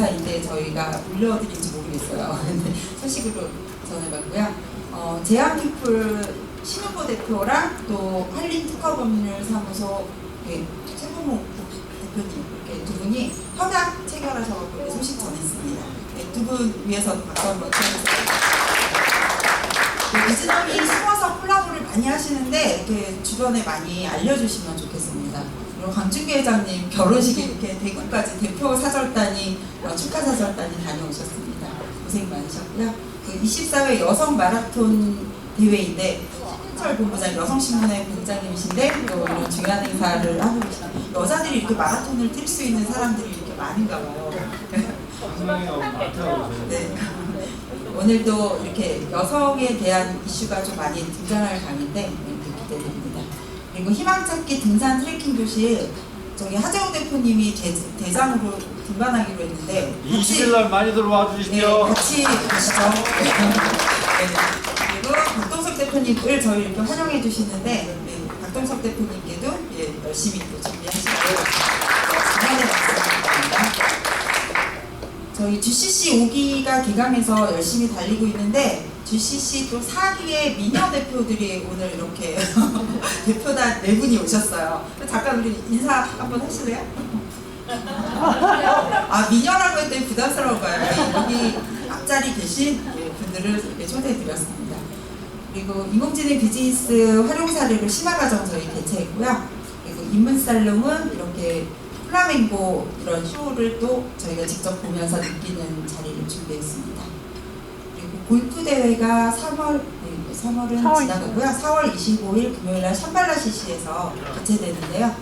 인사인데 저희가 올려드릴지 모르겠어요. 근데 소식으로 전해봤고요. 제한피플 신윤보 대표랑 또 한림특허법률사무소 최봉호 대표님 이렇게 두 분이 협약 체결하셔서 소식 전했습니다. 두 분 위해서 박수 한번 쳐주세요. 비즈넘이 숨어서 콜라보를 많이 하시는데 이렇게 주변에 많이 알려주시면 좋겠습니다. 그리고 강준규 회장님 결혼식에 이렇게 대구까지 대표 사절단이 축하 사절단이 다녀오셨습니다. 고생 많으셨고요. 그 24회 여성 마라톤 대회인데 신철 본부장 여성신문회 본부장님이신데 또 이런 중요한 행사를 하고 계시다. 여자들이 이렇게 마라톤을 뛸 수 있는 사람들이 이렇게 많은가 봐요. 네. 오늘도 이렇게 여성에 대한 이슈가 좀 많이 등장할 강의인데 기대됩니다. 그리고 희망찾기 등산 트레킹 교실 저기 하재호 대표님이 대장으로 등반하기로 했는데 20일날 많이들 와주십시오. 네, 같이 가시죠. 네. 그리고 박동석 대표님을 저희 이렇게 환영해 주시는데 네, 박동석 대표님께도 열심히 또 준비하시고 중간에 말씀드립니다. 저희 GCC 5기가 개강해서 열심히 달리고 있는데 GCC 또 4기의 미녀 대표들이 오늘 이렇게 대표단 4분이 오셨어요. 잠깐 우리 인사 한번 하실래요? 아 미녀라고 했더니 부담스러운가요? 여기 앞자리 계신 분들을 이렇게 초대해드렸습니다. 그리고 인공지능 비즈니스 활용 사례를 심화과정 저희 개최했고요. 그리고 인문살롱은 이렇게 플라멩고 이런 쇼를 또 저희가 직접 보면서 느끼는 자리를 준비했습니다. 그리고 골프 대회가 3월은 지나가고요. 4월 25일 금요일날 샴발라 CC에서 개최되는데요.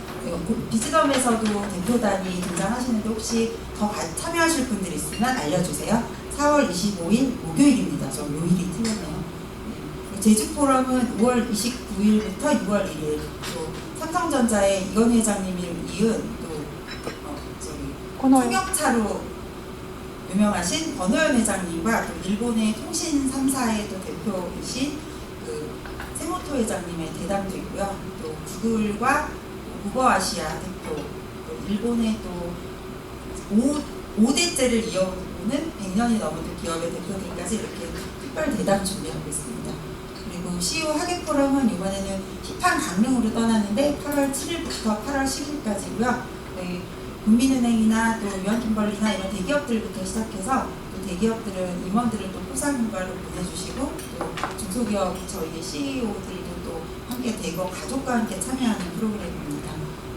비즈덤에서도 대표단이 등장하시는데 혹시 더 참여하실 분들 있으면 알려주세요. 4월 25일 목요일입니다. 저 요일이 틀렸네요. 제주 포럼은 5월 29일부터 6월 1일 또 삼성전자의 이건 회장님을 이은 통역차로 유명하신 권호연 회장님과 또 일본의 통신 3사의 또 대표이신 그 세모토 회장님의 대담도 있고요. 또 구글과 우버아시아 대표, 또 일본의 또 5대째를 이어오는 100년이 넘은 기업의 대표들까지 이렇게 특별 대담 준비하고 있습니다. 그리고 CEO 하객포럼은 이번에는 힙한 강릉으로 떠나는데 8월 7일부터 8월 10일까지고요. 국민은행이나 또 유한킴벌리나 이런 대기업들부터 시작해서 또 대기업들은 임원들을 또 포상휴가로 보내주시고 또 중소기업 저희 CEO들도 또 함께 대거 가족과 함께 참여하는 프로그램입니다.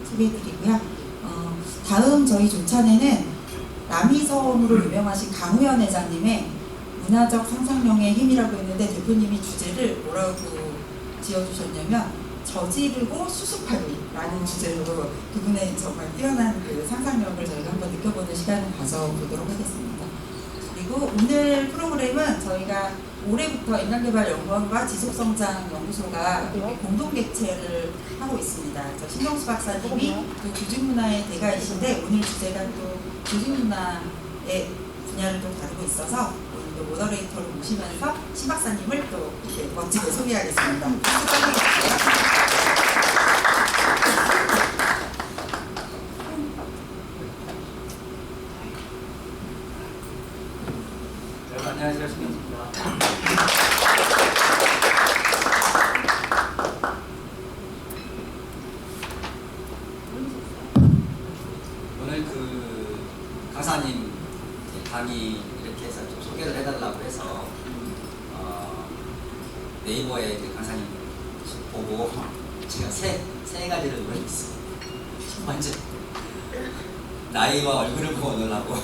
소개해드리고요. 다음 저희 조찬에는 남이섬으로 유명하신 강우현 회장님의 문화적 상상력의 힘이라고 했는데 대표님이 주제를 뭐라고 지어주셨냐면 저지르고 수습하기라는 주제로 그분의 정말 뛰어난 그 상상력을 저희가 한번 느껴보는 시간을 가져보도록 하겠습니다. 그리고 오늘 프로그램은 저희가 올해부터 인간개발연구원과 지속성장연구소가 공동 개최를 하고 있습니다. 신정수 박사님이 또 조직문화의 대가이신데 오늘 주제가 또 조직문화의 분야를 또 다루고 있어서 오늘 모더레이터를 모시면서 신 박사님을 또 이렇게 멋지게 소개하겠습니다. 안녕하세요, 신경수입니다. 오늘 그 강사님 강의 이렇게 해서 좀 소개를 해달라고 해서 네이버에 그 강사님 보고 제가 세 가지를 노렸어요. 첫 번째, 나이와 얼굴을 보고 놀라고.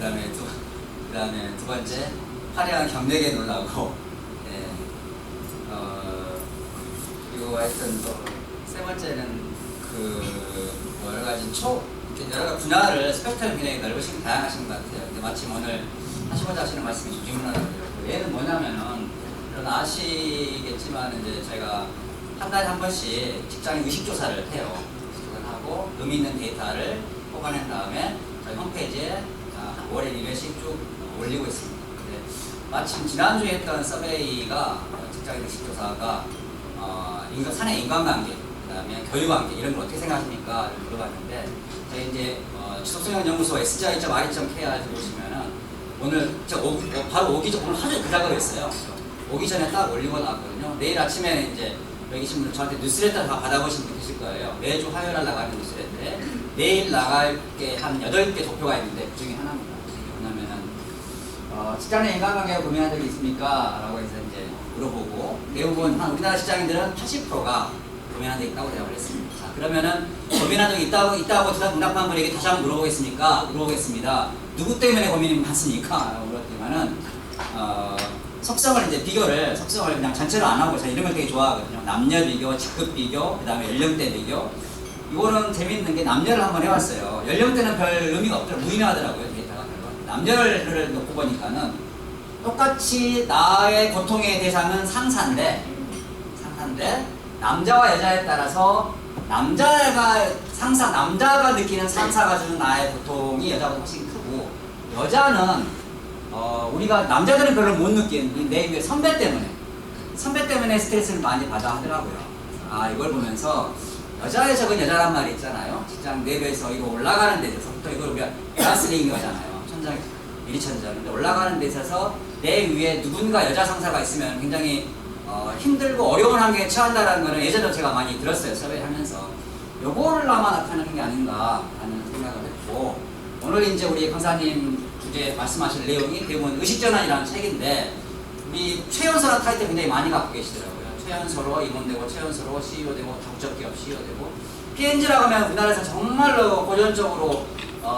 그 다음에 두 번째, 화려한 경력에 놀라고. 네. 그리고 하여튼 또 세 번째는 그 여러 가지 여러 가지 분야를 스펙트럼이 굉장히 넓으신 다양하신 것 같아요. 근데 마침 오늘 하시고자 하시는 말씀이 조직문화라고 해요. 얘는 뭐냐면은 여러분 아시겠지만 이제 저희가 한 달에 한 번씩 직장인 의식조사를 해요. 의식조사를 하고 의미 있는 데이터를 뽑아낸 다음에 저희 홈페이지에 월에 2회씩 쭉 올리고 있습니다. 근데 마침 지난주에 했던 서베이가 직장인 의식조사가 사내 인간관계, 그 다음에 교육관계 이런 걸 어떻게 생각하십니까? 물어봤는데 저희 이제 지속성형연구소 sgi.re.kr 보시면은 오늘 바로 오기 전 오늘 하루 그 작업을 했어요. 오기 전에 딱 올리고 나왔거든요. 내일 아침에 이제 여기 계신 분 저한테 뉴스레터 다 받아보신 분 계실 거예요. 매주 화요일날 나가는 뉴스레터에 내일 나갈 게 한 8개 도표가 있는데 그 중에 하나입니다. 뭐냐면은 직장내 인간관계가 고민한 적이 있습니까? 라고 해서 이제 물어보고 대부분 한 우리나라 직장인들은 80%가 고민한 적이 있다고 대답을 했습니다. 자, 그러면은 고민한 적이 있다고 응답한 분에게 다시 한번 물어보겠습니다. 누구 때문에 고민이 많습니까? 라고 물었더니만은 속성을 그냥 전체로 안 하고 제가 이런 걸 되게 좋아하거든요. 남녀 비교, 직급 비교, 그 다음에 연령대 비교. 이거는 재밌는 게 남녀를 한번 해봤어요. 연령대는 별 의미가 없더라고요. 무의미하더라고요. 데이터가 별로. 남녀를 놓고 보니까는 똑같이 나의 고통의 대상은 상사인데 남자와 여자에 따라서 남자가 느끼는 상사가 주는 나의 고통이 여자보다 훨씬 크고 여자는 우리가 남자들은 별로 못 느끼는 내 위에 선배 때문에 스트레스를 많이 받아 하더라고요. 이걸 보면서 여자의 적은 여자란 말이 있잖아요. 직장 내부에서 이거 올라가는 데 있어서부터 이걸 우리가 에라슬링이 하잖아요. 천장, 유리천장. 근데 올라가는 데 있어서 내 위에 누군가 여자 상사가 있으면 굉장히 힘들고 어려운 환경에 처한다는 거는 예전에 제가 많이 들었어요. 서베이하면서. 요거를 아마 나타내는 게 아닌가라는 생각을 했고 오늘 이제 우리 강사님 주제 말씀하실 내용이 대부분 의식전환이라는 책인데 우리 최연소라는 타이틀 굉장히 많이 갖고 계시더라고요. 최연소로 임원되고 최연소로 CEO 되고 다국적기업 CEO 되고 P&G라고 하면 우리나라에서 정말로 고전적으로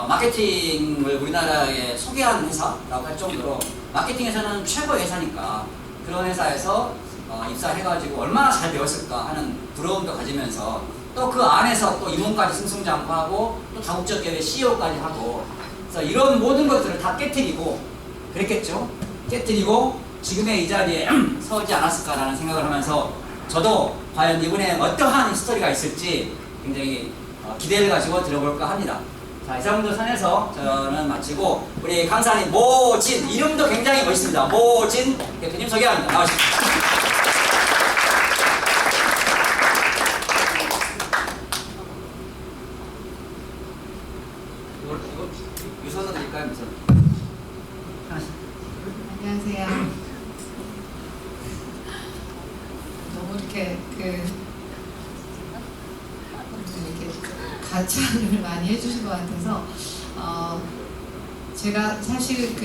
마케팅을 우리나라에 소개하는 회사라고 할 정도로 마케팅에서는 최고의 회사니까 그런 회사에서 입사해가지고 얼마나 잘 배웠을까 하는 부러움도 가지면서 또 그 안에서 또 임원까지 승승장구하고 또 다국적 기업의 CEO까지 하고 그래서 이런 모든 것들을 다 깨트리고 그랬겠죠. 깨트리고 지금의 이 자리에 서지 않았을까라는 생각을 하면서 저도 과연 이번에 어떠한 스토리가 있을지 굉장히 기대를 가지고 들어볼까 합니다. 자, 이 정도 선에서 저는 마치고 우리 강사님 모진 이름도 굉장히 멋있습니다. 모진 대표님 소개합니다. 나오십시오. 유선으로 드릴까요? 무선? 안녕하세요. 너무 이렇게 가창을 많이 해주신 것 같아서 제가 사실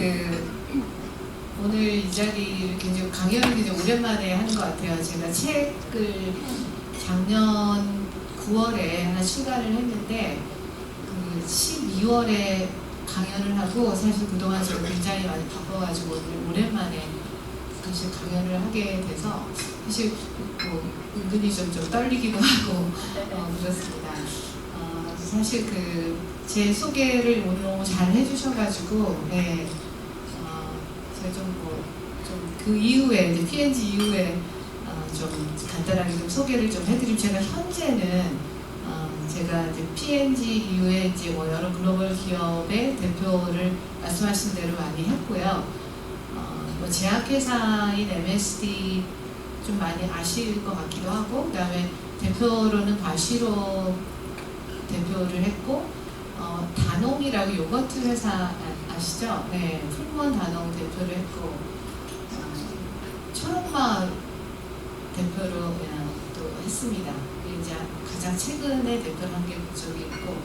오늘 이 자리를 굉장히 강연을 굉장히 오랜만에 하는 것 같아요. 제가 책을 작년 9월에 하나 출간을 했는데 12월에 강연을 하고 사실 그동안 제가 굉장히 많이 바빠가지고 오랜만에 사실 강연을 하게 돼서 사실 은근히 좀 떨리기도 하고 그렇습니다. 사실 제 소개를 오늘 너무 잘 해주셔가지고 네, 제가 그 이후에 이제 P&G 이후에 좀 간단하게 좀 소개를 좀 해드리면 제가 현재는 제가 이제 P&G 이후에 이제 여러 글로벌 기업의 대표를 말씀하신 대로 많이 했고요. 제약회사인 MSD 좀 많이 아실 것 같기도 하고, 그다음에 대표로는 바시로 대표를 했고, 다농이라고 요거트 회사 아시죠? 네, 풀무원 다농 대표를 했고, 철엄마 대표로 또 했습니다. 이제 가장 최근에 대표를 한 게 그쪽이 있고,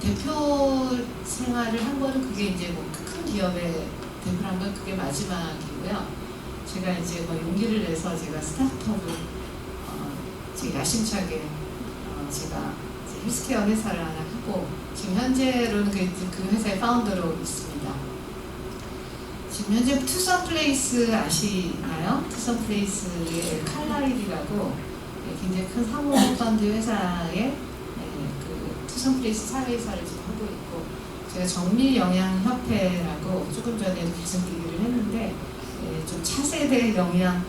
대표 생활을 한 거는 그게 이제 큰 기업의 대표를 한 건 그게 마지막이고요. 제가 이제 용기를 내서 제가 스타트업을 제 야심차게 제가 헬스케어 회사를 하나 하고 지금 현재로는 그 회사의 파운더로 있습니다. 지금 현재 투썸플레이스 아시나요? 투썸플레이스의 칼라일이라고 굉장히 큰 사모펀드 회사의 투썸플레이스 사회이사를 지금 하고 있고, 제가 정밀영양협회라고 조금 전에 말씀드리기를 했는데 좀 차세대 영양이라고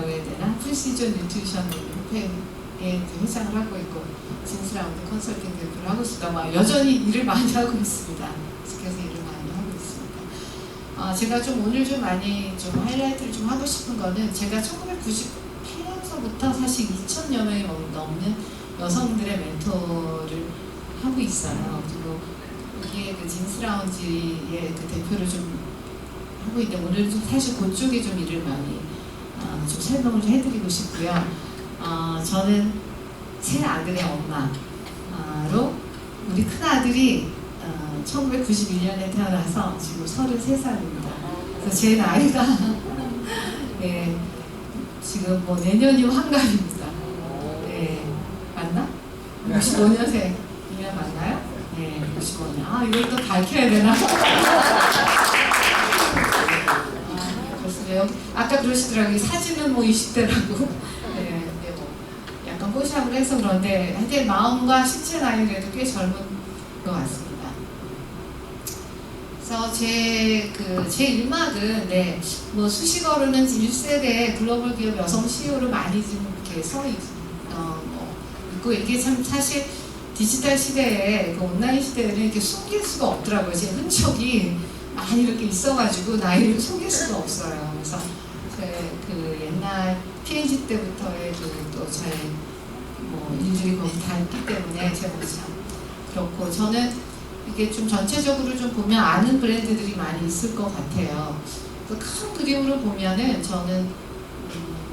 해야 되나? 프리시전 뉴트리션 협회에 회장을 하고 있고, 진스라운드 컨설팅 대표를 하고 있습니다. 여전히 일을 많이 하고 있습니다. 그래서 일을 많이 하고 있습니다. 제가 좀 오늘 좀 많이 좀 하이라이트를 좀 하고 싶은 거는, 제가 1998년서부터 사실 2,000여 명이 넘는 여성들의 멘토를 하고 있어요. 그리고 여기에 그 진스라운지의 그 대표를 좀 하고 있는데 오늘 좀 사실 그쪽에 좀 일을 많이 좀 설명을 좀 해드리고 싶고요. 저는 세 아들의 엄마로 우리 큰 아들이 1991년에 태어나서 지금 33살입니다. 그래서 제 나이가 네, 지금 뭐 내년이 환갑입니다. 네, 맞나? 65년생이면 맞나요? 네, 65년. 이걸 또 밝혀야 되나? 그렇습니다. 아까 그러시더라고요. 사진은 뭐 20대라고. 네, 뭐 약간 포샵을 해서 그런데 하여튼 마음과 신체 나이는 꽤 젊은 것 같습니다. 그래서 제 일막은 뭐 수식어로는 1세대 글로벌 기업 여성 CEO로 많이 좀 이렇게 있고 이게 참 사실 디지털 시대에 그 온라인 시대에는 이렇게 숨길 수가 없더라고요. 제 흔적이 많이 이렇게 있어가지고 나이를 숨길 수가 없어요. 그래서 제 그 옛날 PNG 때부터의 그또제 뭐 일들이 거기 다 있기 때문에 제가 참 그렇고 저는 이게 좀 전체적으로 좀 보면 아는 브랜드들이 많이 있을 것 같아요. 큰 그림으로 보면은 저는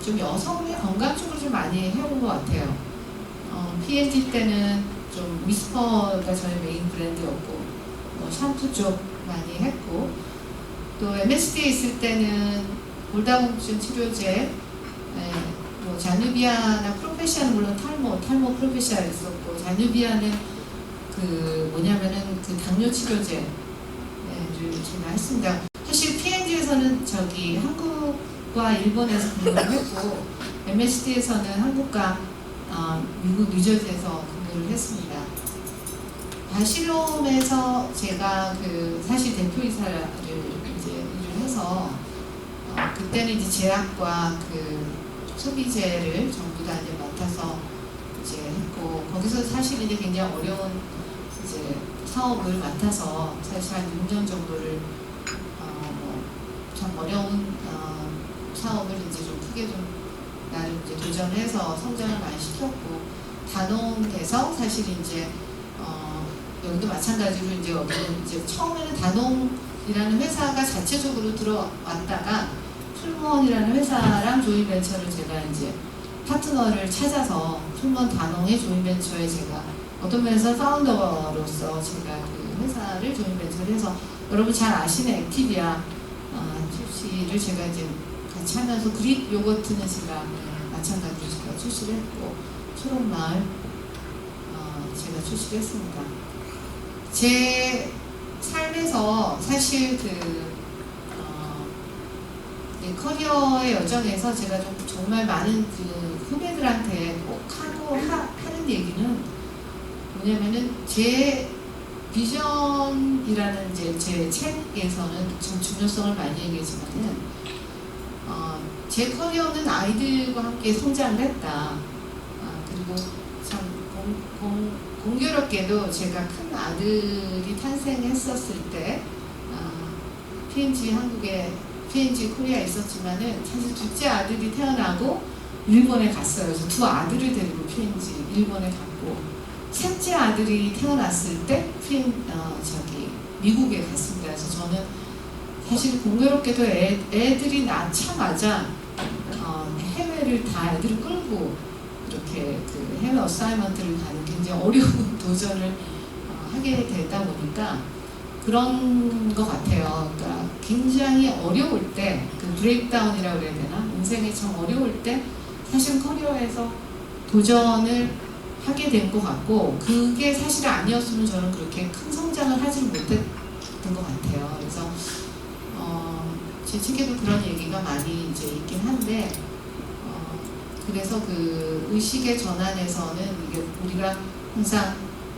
좀 여성의 건강 쪽을 좀 많이 해온 것 같아요. P&G 때는 좀 위스퍼가 저의 메인 브랜드였고, 뭐 샴푸 쪽 많이 했고, 또 MSD에 있을 때는 골다공증 치료제, 뭐 자누비아나 프로페시아는 물론 탈모 프로페시아 있었고, 자누비아는 그 뭐냐면은 그 당뇨 치료제를 제가 했습니다. 사실 P&G에서는 저기 한국과 일본에서 근무를 했고, MSD에서는 한국과 미국 뉴저지에서 근무를 했습니다. 바실롬에서 제가 그 사실 대표이사를 이제 일을 해서 그때는 이제 제약과 그 소비재를 전부 다 이제 맡아서 이제 했고 거기서 사실 이제 굉장히 어려운 이제 사업을 맡아서 사실 한 6년 정도를 참 어려운 사업을 이제 좀 크게 좀 나름 이제 도전을 해서 성장을 많이 시켰고 다농에서 사실 이제 여기도 마찬가지로 이제 여기는 이제 처음에는 다농이라는 회사가 자체적으로 들어왔다가 풀무원이라는 회사랑 조인벤처를 제가 이제 파트너를 찾아서 풀무원 다농의 조인벤처에 제가 어떤 면에서 파운더로서 제가 그 회사를 조인벤처를 해서 여러분 잘 아시는 액티비아 출시를 제가 이제 같이 하면서 그릭 요거트는 제가 마찬가지로 제가 출시를 했고 초록마을 제가 출시를 했습니다. 제 삶에서 사실 커리어의 여정에서 제가 좀 정말 많은 그 후배들한테 꼭 하는 얘기는 뭐냐면은 제 비전이라는 이제 제 책에서는 참 중요성을 많이 얘기하지만은 제 커리어는 아이들과 함께 성장을 했다. 그리고 참 공교롭게도 제가 큰 아들이 탄생했었을 때 P&G 한국에 P&G 코리아에 있었지만은 사실 둘째 아들이 태어나고 일본에 갔어요. 그래서 두 아들을 데리고 P&G 일본에 갔고 셋째 아들이 태어났을 때 미국에 갔습니다. 그래서 저는 사실 공교롭게도 애들이 낳자마자 해외를 다 애들을 끌고 이렇게 그 해외 어사이먼트를 가는 굉장히 어려운 도전을 하게 되다 보니까 그런 것 같아요. 그러니까 굉장히 어려울 때, 그 브레이크다운이라고 그래야 되나? 인생이 참 어려울 때 사실 커리어에서 도전을 하게 된 것 같고 그게 사실 아니었으면 저는 그렇게 큰 성장을 하지 못했던 것 같아요. 그래서 제 책에도 그런 얘기가 많이 이제 있긴 한데 그래서 그 의식의 전환에서는 이게 우리가 항상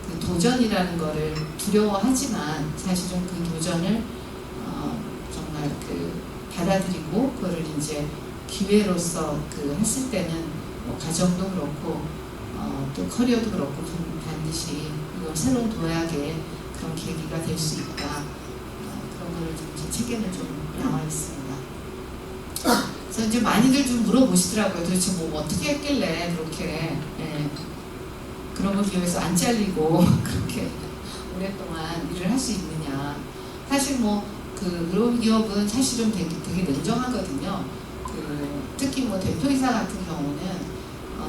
그 도전이라는 거를 두려워하지만 사실은 그 도전을 정말 그 받아들이고 그거를 이제 기회로서 그 했을 때는 뭐 가정도 그렇고 또 커리어도 그렇고 반드시 이걸 새로운 도약의 그런 계기가 될 수 있다. 그런 거를 좀 제 책에는 좀 나와 있습니다. 그래서 이제 많이들 좀 물어보시더라고요. 도대체 뭐 어떻게 했길래 그렇게 그런 기업에서 안 잘리고 그렇게 오랫동안 일을 할 수 있느냐. 사실 그 글로벌 기업은 사실은 되게 냉정하거든요. 특히 대표이사 같은 경우는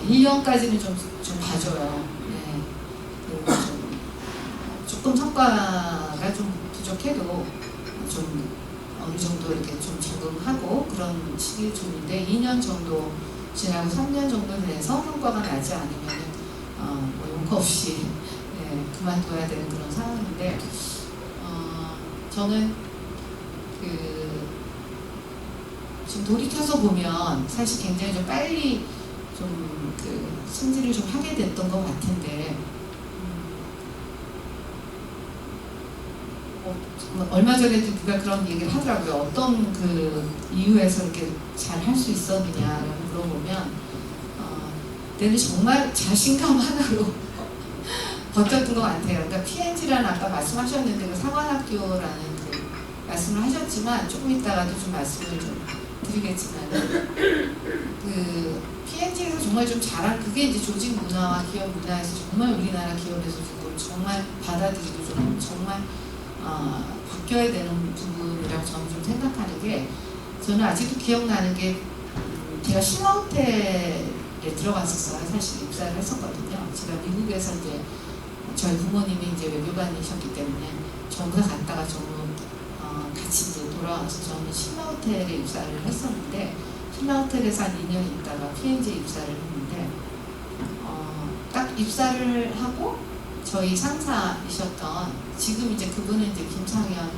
1년까지는 좀 봐줘요. 네. 그리고 조금 성과가 좀 부족해도 좀 어느 정도 이렇게 좀 적응하고 그런 시기 중인데 2년 정도 지나고 3년 정도 돼서 성과가 나지 않으면 용거 없이 그만둬야 되는 그런 상황인데 저는 지금 돌이켜서 보면 사실 굉장히 좀 빨리 좀 승진을 좀 하게 됐던 것 같은데 얼마 전에도 누가 그런 얘기를 하더라고요. 어떤 이유에서 이렇게 잘 할 수 있었느냐라고 물어보면 내는 정말 자신감 하나로 버텼던 것 같아요. 그러니까 P&G라는 아까 말씀하셨는데 그 상환학교라는 말씀을 하셨지만 조금 이따가도 좀 말씀을 좀 드리겠지만 P&G에서 정말 좀 잘한 그게 이제 조직 문화와 기업 문화에서 정말 우리나라 기업에서 조금 정말 받아들이고 좀 정말 바뀌어야 되는 부분이라고 저는 좀 생각하는 게 저는 아직도 기억나는 게 제가 신화호텔에 들어갔었어요. 사실 입사를 했었거든요. 제가 미국에서 이제 저희 부모님이 이제 외교관이셨기 때문에 전부 다 갔다가 전부 같이 이제 돌아와서 저는 신화호텔에 입사를 했었는데 신화호텔에서 한 2년 있다가 P&G 입사를 했는데 딱 입사를 하고 저희 상사이셨던 지금 이제 그분은 이제 김상현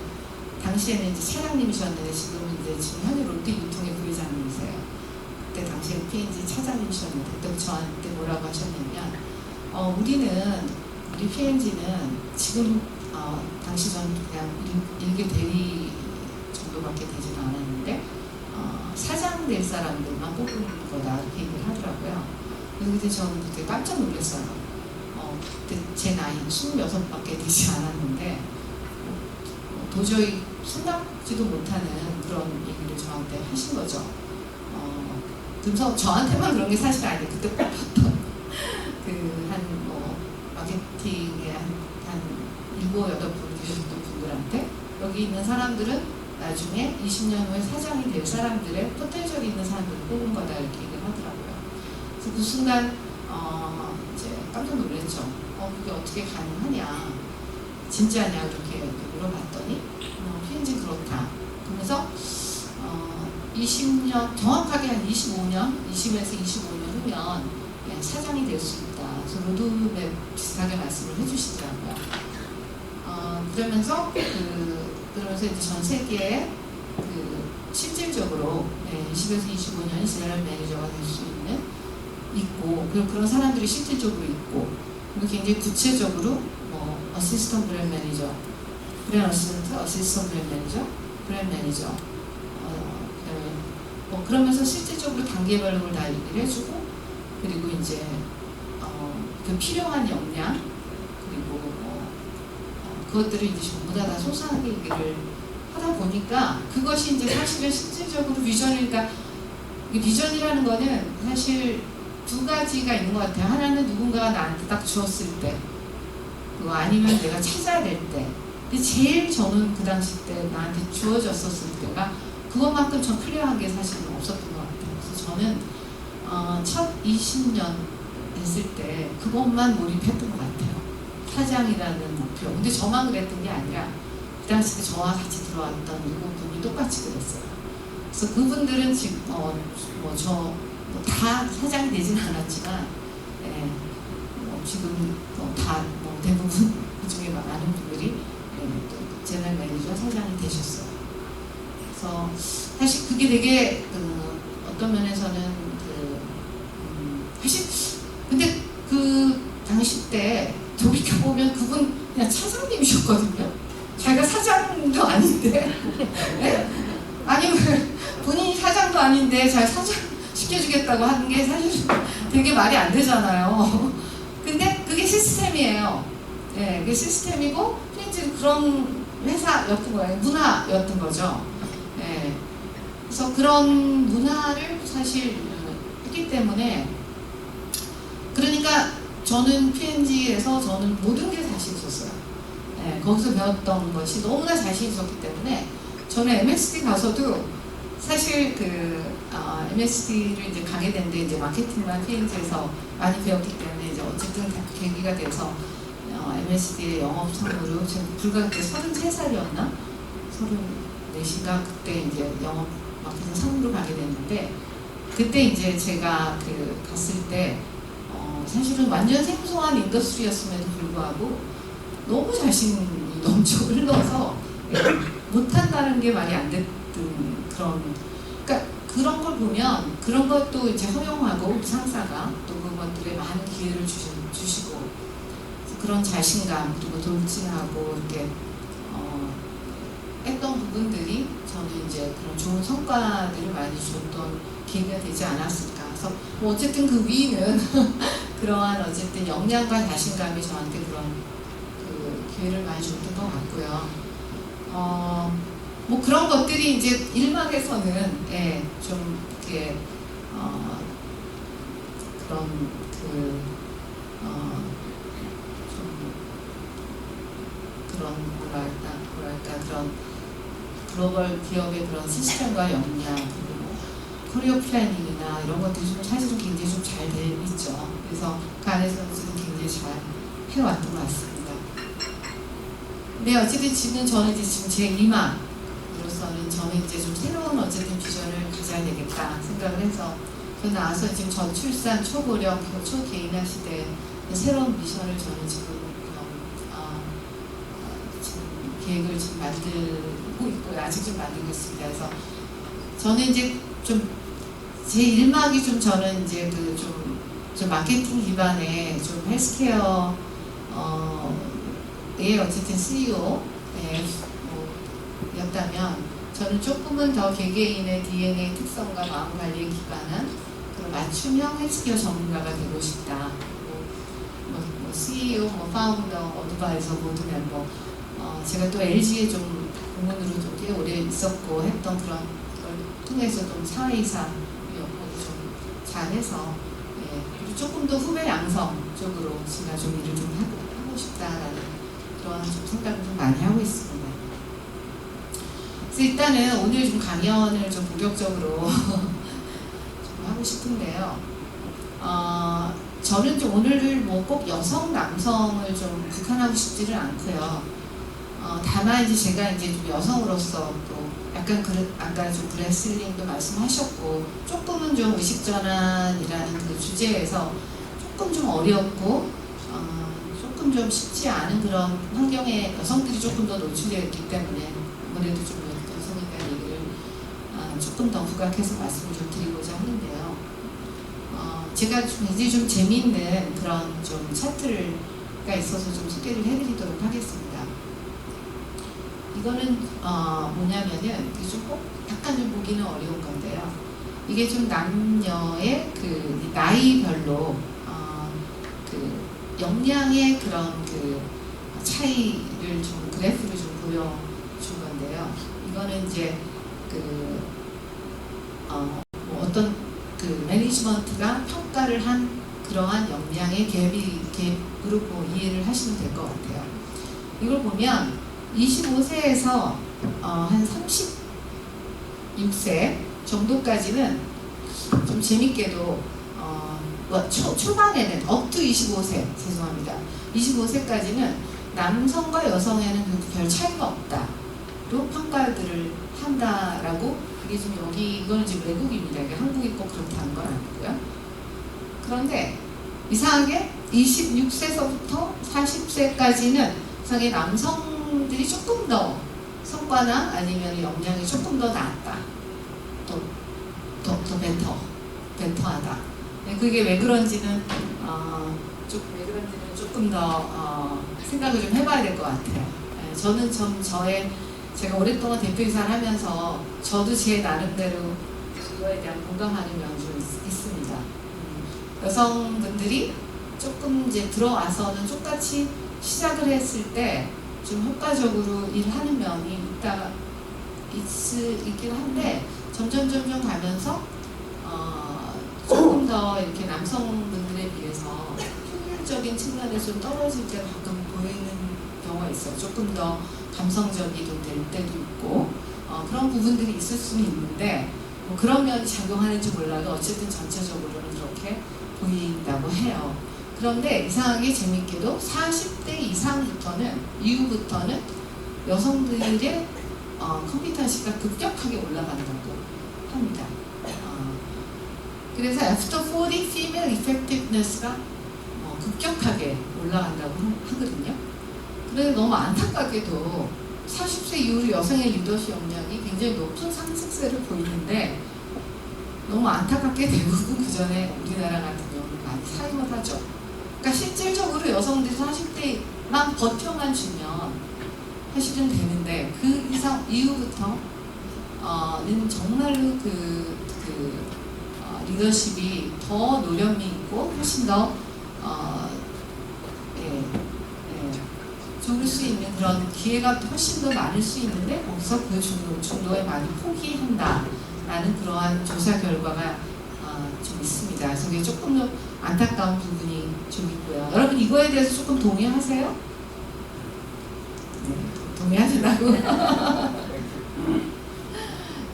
당시에는 이제 차장님이셨는데 지금 현재 롯데 유통의 부회장님이세요. 그때 당시에 P&G 차장님이셨는데 그때 저한테 뭐라고 하셨냐면 우리 P&G는 지금 당시 저는 그냥 일개 대리 정도밖에 되지는 않았는데 사장 될 사람들만 뽑는 거다 이렇게 얘기를 하더라고요. 그래서 그때 저는 그때 깜짝 놀랐어요. 그때 제 나이는 26밖에 되지 않았는데 도저히 생각지도 못하는 그런 얘기를 저한테 하신 거죠. 그래서 저한테만 그런 게 사실 아니에요. 그때 뽑혔던 마케팅에 한 7, 8분 계셨던 분들한테 여기 있는 사람들은 나중에 20년 후에 사장이 될 사람들의 포텐셜이 있는 사람들을 뽑은 거다 이렇게 얘기를 하더라고요. 그래서 그 순간 이제 깜짝 놀랐죠. 그게 어떻게 가능하냐, 진짜냐 이렇게 물어봤더니 P&G 그렇다. 그러면서 20년 정확하게 한 25년, 20에서 25년 후면 사장이 될 수 있다. 그래서 로드맵 비슷하게 말씀을 해주시더라고요. 그러면서 이제 전 세계에 실질적으로 20에서 25년이 제너럴 매니저가 될 수 있고 그리고 그런 사람들이 실질적으로 있고 그리고 굉장히 구체적으로 어시스턴트 브랜드 매니저, 브랜드 어시스턴트 브랜드 매니저, 브랜드 매니저 그러면서 실질적으로 단계별로 그걸 다 얘기를 해주고 그리고 이제 그 필요한 역량 그리고 그것들을 이제 전부 다 소소하게 얘기를 하다 보니까 그것이 이제 사실은 실질적으로 비전이니까 비전이라는 거는 사실 두 가지가 있는 것 같아요. 하나는 누군가가 나한테 딱 주었을 때 그거 아니면 내가 찾아야 될 때. 근데 제일 저는 그 당시 때 나한테 주어졌었을 때가 그것만큼 전 클리어한 게 사실은 없었던 것 같아요. 그래서 저는 첫 20년 됐을 때 그것만 몰입했던 것 같아요. 사장이라는 목표. 근데 저만 그랬던 게 아니라 그 당시 때 저와 같이 들어왔던 7분이 똑같이 그랬어요. 그래서 그분들은 지금 다 사장이 되진 않았지만 지금 다 대부분 그중에 많은 분들이 제너럴 매니저 사장이 되셨어요. 그래서 사실 그게 되게 어떤 면에서는 사실 근데 그 당시 때 돌이켜보면 그분 그냥 차장님이셨거든요. 자기가 사장도 아닌데 아니 본인이 사장도 아닌데 잘 사장 시켜주겠다고 하는 게 사실 되게 말이 안 되잖아요. 근데 그게 시스템이에요. 그게 시스템이고 P&G는 그런 회사였던 거예요. 문화였던 거죠. 그래서 그런 문화를 사실 했기 때문에 그러니까 저는 P&G에서 저는 모든 게 자신 있었어요. 예, 거기서 배웠던 것이 너무나 자신 있었기 때문에 저는 MSD 가서도 사실 MSD를 이제 가게 됐는데 이제 마케팅만 P&G에서 많이 배웠기 때문에 이제 어쨌든 계기가 돼서 MSD의 영업 선물로 지금 불과 그때 33살이었나? 34인가 그때 이제 영업 마케팅 상무로 가게 됐는데 그때 이제 제가 갔을 때 사실은 완전 생소한 인더스트리였음에도 불구하고 너무 자신이 넘쳐 흘러서 못한다는 게 말이 안 됐던 그러니까 그런 걸 보면 그런 것도 이제 허용하고 상사가 또 그것들에 많은 기회를 주시고 그런 자신감 그리고 돌진하고 이렇게 했던 부분들이 저는 이제 그런 좋은 성과들을 많이 줬던 기회가 되지 않았을까. 그래서 뭐 어쨌든 그 위는 그러한 어쨌든 역량과 자신감이 저한테 그런 기회를 많이 줬던 것 같고요. 뭐 그런 것들이 이제 일막에서는 좀 이렇게 그런 좀 그런 뭐랄까 그런 글로벌 기업의 그런 시스템과 역량 그리고 커리어 플래닝이나 이런 것들이 좀 사실은 굉장히 좀 잘 돼 있죠. 그래서 그 안에서는 지금 굉장히 잘 해왔던 것 같습니다. 네, 어쨌든 저는 이제 지금 제 이마로서는 저는 이제 좀 새로운 어쨌든 비전을 가져야 되겠다 생각을 해서 저 나와서 지금 저출산, 초고령, 초개인화 시대 새로운 미션을 저는 지금 계획을 지금 만들고 있고요. 아직 좀 만들고 있습니다. 그래서 저는 이제 좀 제 일막이 좀 저는 이제 좀 마케팅 기반의 좀 헬스케어 어쨌든 CEO 였다면 저는 조금은 더 개개인의 DNA 특성과 마음 관리에 기반한 그런 맞춤형 헬스케어 전문가가 되고 싶다. 뭐 CEO, 파운더, 어드바이저, 보드 멤버. 제가 또 LG에 좀 공무원으로 좀 꽤 오래 있었고 했던 그런 걸 통해서 좀 사회이사 역할을 좀 잘해서 그리고 조금 더 후배 양성 쪽으로 제가 좀 일을 좀 하고 싶다라는 그런 좀 생각을 좀 많이 하고 있습니다. 그래서 일단은 오늘 좀 강연을 좀 본격적으로 좀 하고 싶은데요. 저는 좀 오늘을 뭐 꼭 여성, 남성을 좀 국한하고 싶지는 않고요. 다만 이제 제가 이제 좀 여성으로서 또 약간 아까 좀 브레슬링도 말씀하셨고 조금은 좀 의식전환이라는 그 주제에서 조금 좀 어렵고 조금 좀 쉽지 않은 그런 환경에 여성들이 조금 더 노출되어 있기 때문에 아무래도 좀 여성에 대한 얘기를 조금 더 부각해서 말씀을 좀 드리고자 하는데요. 제가 좀 굉장히 좀 재미있는 그런 좀 차트가 있어서 좀 소개를 해드리도록 하겠습니다. 이거는 뭐냐면은 이게 좀 꼭 약간 좀 보기는 어려운 건데요. 이게 좀 남녀의 그 나이별로 그 역량의 그런 그 차이를 좀 그래프를 좀 보여준 건데요. 이거는 이제 뭐 어떤 그 매니지먼트가 평가를 한 그러한 역량의 갭으로 뭐 이해를 하시면 될 것 같아요. 이걸 보면 25세에서 한 36세 정도까지는 좀 재밌게도 초반에는 up to 25세 죄송합니다. 25세까지는 남성과 여성에는 별 차이가 없다로 평가들을 한다라고 이게 좀 이거는 지금 외국입니다. 이게 한국이 꼭 그렇다는 건 아니고요. 그런데 이상하게 26세서부터 40세까지는 이상하게 남성들이 조금 더 성과나 아니면 역량이 조금 더 낫다. 더 베터하다. 그게 왜 그런지는 조금 더 생각을 좀 해봐야 될 것 같아요. 저는 제가 오랫동안 대표이사를 하면서 저도 제 나름대로 그거에 대한 공감하는 면이 좀 있습니다. 여성분들이 조금 이제 들어와서는 똑같이 시작을 했을 때 좀 효과적으로 일하는 면이 있긴 한데 점점 가면서 조금 더 이렇게 남성분들에 비해서 인격적인 측면에서 좀 떨어질 때 가끔 보이는 경우가 있어요. 조금 더 감성적이 될 때도 있고 그런 부분들이 있을 수는 있는데 뭐 그런 면이 작용하는지 몰라도 어쨌든 전체적으로는 그렇게 보인다고 해요. 그런데 이상하게 재밌게도 40대 이후부터는 여성들의 컴퓨터 시가 급격하게 올라간다고 합니다. 그래서 after 40 female effectiveness가 급격하게 올라간다고 하거든요. 그런데 너무 안타깝게도 40세 이후로 여성의 리더십 역량이 굉장히 높은 상승세를 보이는데 너무 안타깝게 대부분 그 전에 우리나라 같은 경우는 많이 사임을 하죠. 그러니까 실질적으로 여성들이 40대만 버텨만 주면 사실은 되는데 그 이상 이후부터는 정말로 리더십이 더 노련미 있고 훨씬 더 좋을 수 있는 그런 기회가 훨씬 더 많을 수 있는데 거기서 그 중도에 많이 포기한다라는 그러한 조사 결과가 좀 있습니다. 그래서 이게 조금 더 안타까운 부분이 좀 있고요. 여러분 이거에 대해서 조금 동의하세요? 네, 동의하시라고.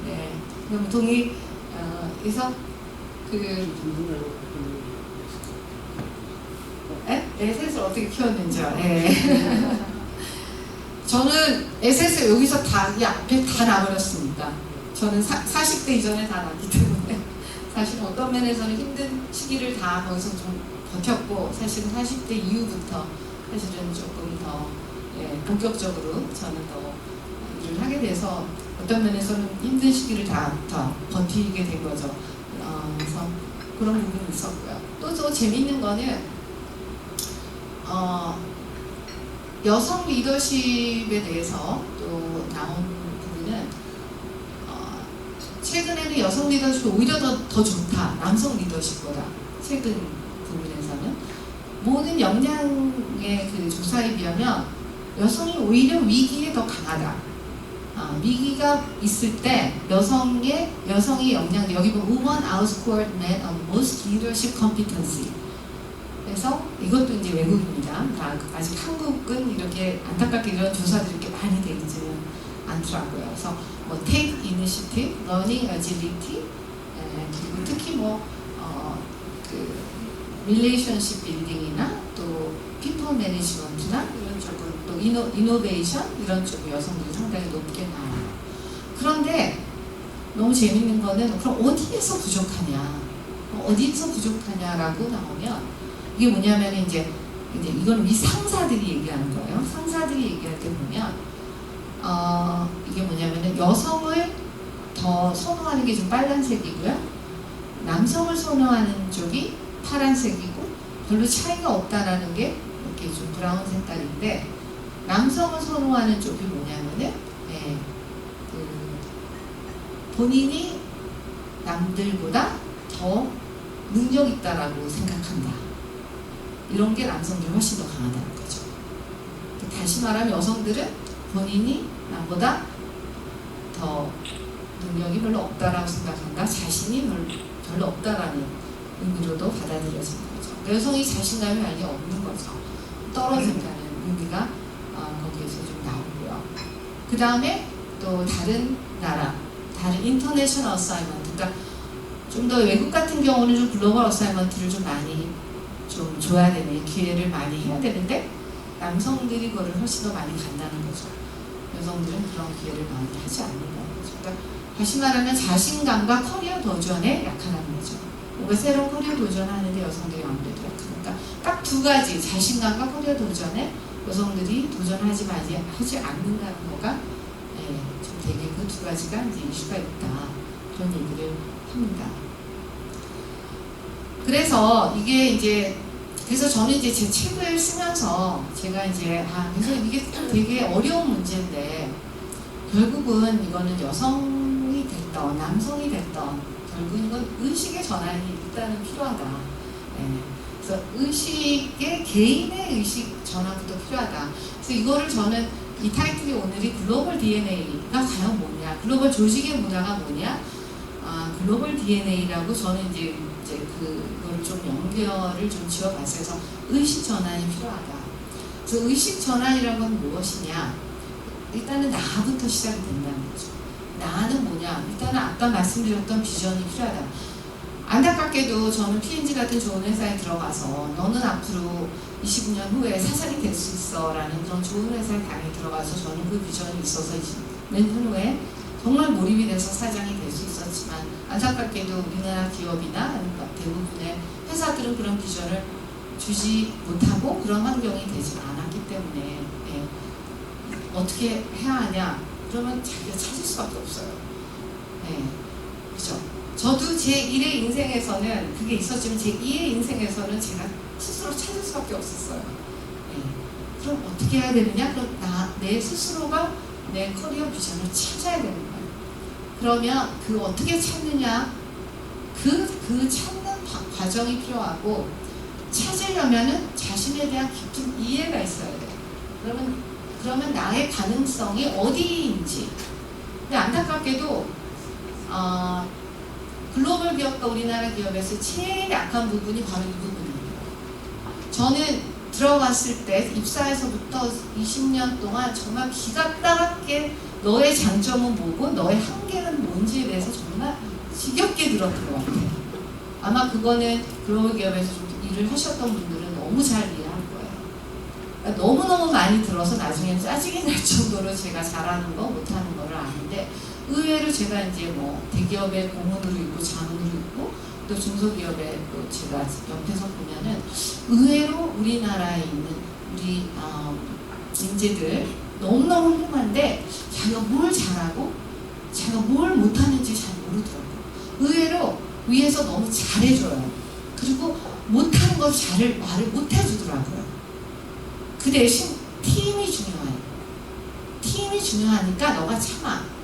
네, 그럼 그래서 에셋을 어떻게 키웠는지요? 네. 저는 에셋을 여기서 이 앞에 다 놔버렸습니다. 저는 40대 이전에 다 놨기 때문에 사실 어떤 면에서는 힘든 시기를 다 거기서 좀 버텼고 사실은 40대 이후부터 사실은 조금 더 본격적으로 저는 더 일을 하게 돼서 어떤 면에서는 힘든 시기를 다 버티게 된 거죠. 그래서 그런 부분이 있었고요. 또 재밌는 거는 여성 리더십에 대해서 또 나온 부분은 최근에는 여성 리더십이 오히려 더 좋다. 남성 리더십보다 최근 부분에서는 모든 역량의 그 조사에 비하면 여성이 오히려 위기에 더 강하다. 위기가 있을 때 여성의 역량 여기 보면 woman outscored men on most leadership competency. 그래서 이것도 이제 외국입니다. 아직 한국은 이렇게 안타깝게 이런 조사들이 이렇게 많이 되지는 않더라고요. 그래서 뭐 take initiative, learning agility, 그리고 특히 relationship building이나 또 people management나 이런 쪽은 또 innovation 이런 쪽으로 여성들이 상당히 높게 나와요. 그런데 너무 재밌는 거는 그럼 어디에서 부족하냐라고 나오면 이게 뭐냐면 이제 이건 위 상사들이 얘기하는 거예요. 상사들이 얘기할 때 보면 이게 뭐냐면은 여성을 더 선호하는 게 좀 빨간색이고요. 남성을 선호하는 쪽이 파란색이고 별로 차이가 없다라는 게 이렇게 좀 브라운 색깔인데 남성을 선호하는 쪽이 뭐냐면은 본인이 남들보다 더 능력 있다라고 생각한다. 이런 게 남성들이 훨씬 더 강하다는 거죠. 다시 말하면 여성들은 본인이 남보다 더 능력이 별로 없다라고 생각한다. 자신이 별로 없다라는 의미로도 받아들여지는 거죠. 여성이 자신감이 많이 없는 거죠. 떨어진다는 의미가 거기에서 좀 나오고요. 그 다음에 또 다른 나라, 다른 인터내셔널 어사이먼트, 그러니까 좀 더 외국 같은 경우는 좀 글로벌 어사이먼트를 좀 많이 좀 줘야 되는 기회를 많이 해야 되는데 남성들이 그거를 훨씬 더 많이 간다는 거죠. 여성들은 그런 기회를 많이 하지 않는다는 거죠. 그러니까 다시 말하면 자신감과 커리어 도전에 약하다는 거죠. 뭔가 새로운 커리어 도전하는데 여성들이 아무래도 약하니까 딱 두 가지 자신감과 커리어 도전에 여성들이 도전하지 않는다는 거가 좀 되게 그 두 가지가 이제 이슈가 있다. 그런 얘기를 합니다. 그래서 그래서 저는 이제 제 책을 쓰면서 제가 이제 그래서 이게 되게 어려운 문제인데 결국은 이거는 여성이 됐던 남성이 됐던 결국은 이건 의식의 전환이 일단은 필요하다. 그래서 개인의 의식 전환부터 필요하다. 그래서 이거를 저는 이 타이틀이 오늘이 글로벌 DNA가 과연 뭐냐, 글로벌 조직의 문화가 뭐냐, 글로벌 DNA라고 저는 이제 그걸 좀 연결을 좀 지어봤어요. 그래서 의식 전환이 필요하다. 그래서 의식 전환이라는 건 무엇이냐? 일단은 나부터 시작이 된다는 거죠. 나는 뭐냐? 일단은 아까 말씀드렸던 비전이 필요하다. 안타깝게도 저는 P&G 같은 좋은 회사에 들어가서 너는 앞으로 25년 후에 사장이 될 수 있어 라는 그런 좋은 회사에 당연히 들어가서 저는 그 비전이 있어서 몇 년 후에 정말 몰입이 돼서 사장이 될 수 있었지만 안타깝게도 우리나라 기업이나 아니면 대부분의 회사들은 그런 비전을 주지 못하고 그런 환경이 되지 않았기 때문에 어떻게 해야 하냐? 그러면 자기가 찾을 수밖에 없어요. 그죠? 저도 제1의 인생에서는 그게 있었지만 제2의 인생에서는 제가 스스로 찾을 수밖에 없었어요. 그럼 어떻게 해야 되느냐? 그럼 내 스스로가 내 커리어 비전을 찾아야 되는 거예요. 그러면 그 어떻게 찾느냐? 그 찾는 과정이 필요하고 찾으려면은 자신에 대한 깊은 이해가 있어야 돼요. 그러면 나의 가능성이 어디인지. 근데 안타깝게도 글로벌 기업과 우리나라 기업에서 제일 약한 부분이 바로 이 부분입니다. 저는 들어갔을 때 입사해서부터 20년 동안 정말 기가 따갑게 너의 장점은 뭐고 너의 한계는 뭔지에 대해서 정말 지겹게 들었던 것 같아요. 아마 그거는 글로벌 기업에서 좀 일을 하셨던 분들은 너무 잘 이해할 거예요. 그러니까 너무너무 많이 들어서 나중에 짜증이 날 정도로 제가 잘하는 거 못하는 거를 아는데 의외로 제가 이제 뭐 대기업의 공무원으로 있고 자문으로 있고 또 중소기업에 또 제가 옆에서 보면은 의외로 우리나라에 있는 우리 인재들 너무너무 훌륭한데 자기가 뭘 잘하고 자기가 뭘 못하는지 잘 모르더라고요. 의외로 위에서 너무 잘해줘요. 그리고 못하는 걸 말을 못해주더라고요. 그 대신 팀이 중요해요. 팀이 중요하니까 너가 참아.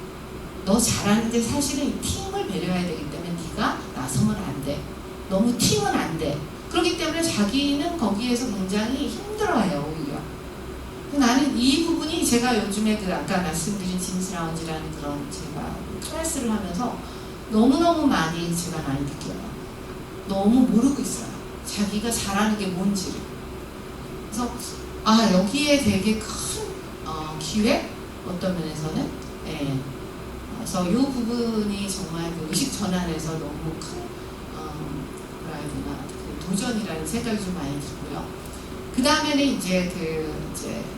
너 잘하는데 사실은 이 팀을 배려해야 되기 때문에 네가 나서면 안 돼. 너무 팀은 안 돼. 그렇기 때문에 자기는 거기에서 굉장히 힘들어해요, 오히려. 나는 이 부분이 제가 요즘에 아까 말씀드린 짐스 라운지라는 그런 제가 클래스를 하면서 너무너무 많이 느껴요. 너무 모르고 있어요. 자기가 잘하는 게 뭔지를. 그래서 여기에 되게 큰 기회? 어떤 면에서는 그래서 이 부분이 정말 그 의식 전환에서 너무 큰 뭐라 해야 되나 그 도전이라는 생각이 좀 많이 들고요. 그 다음에는 이제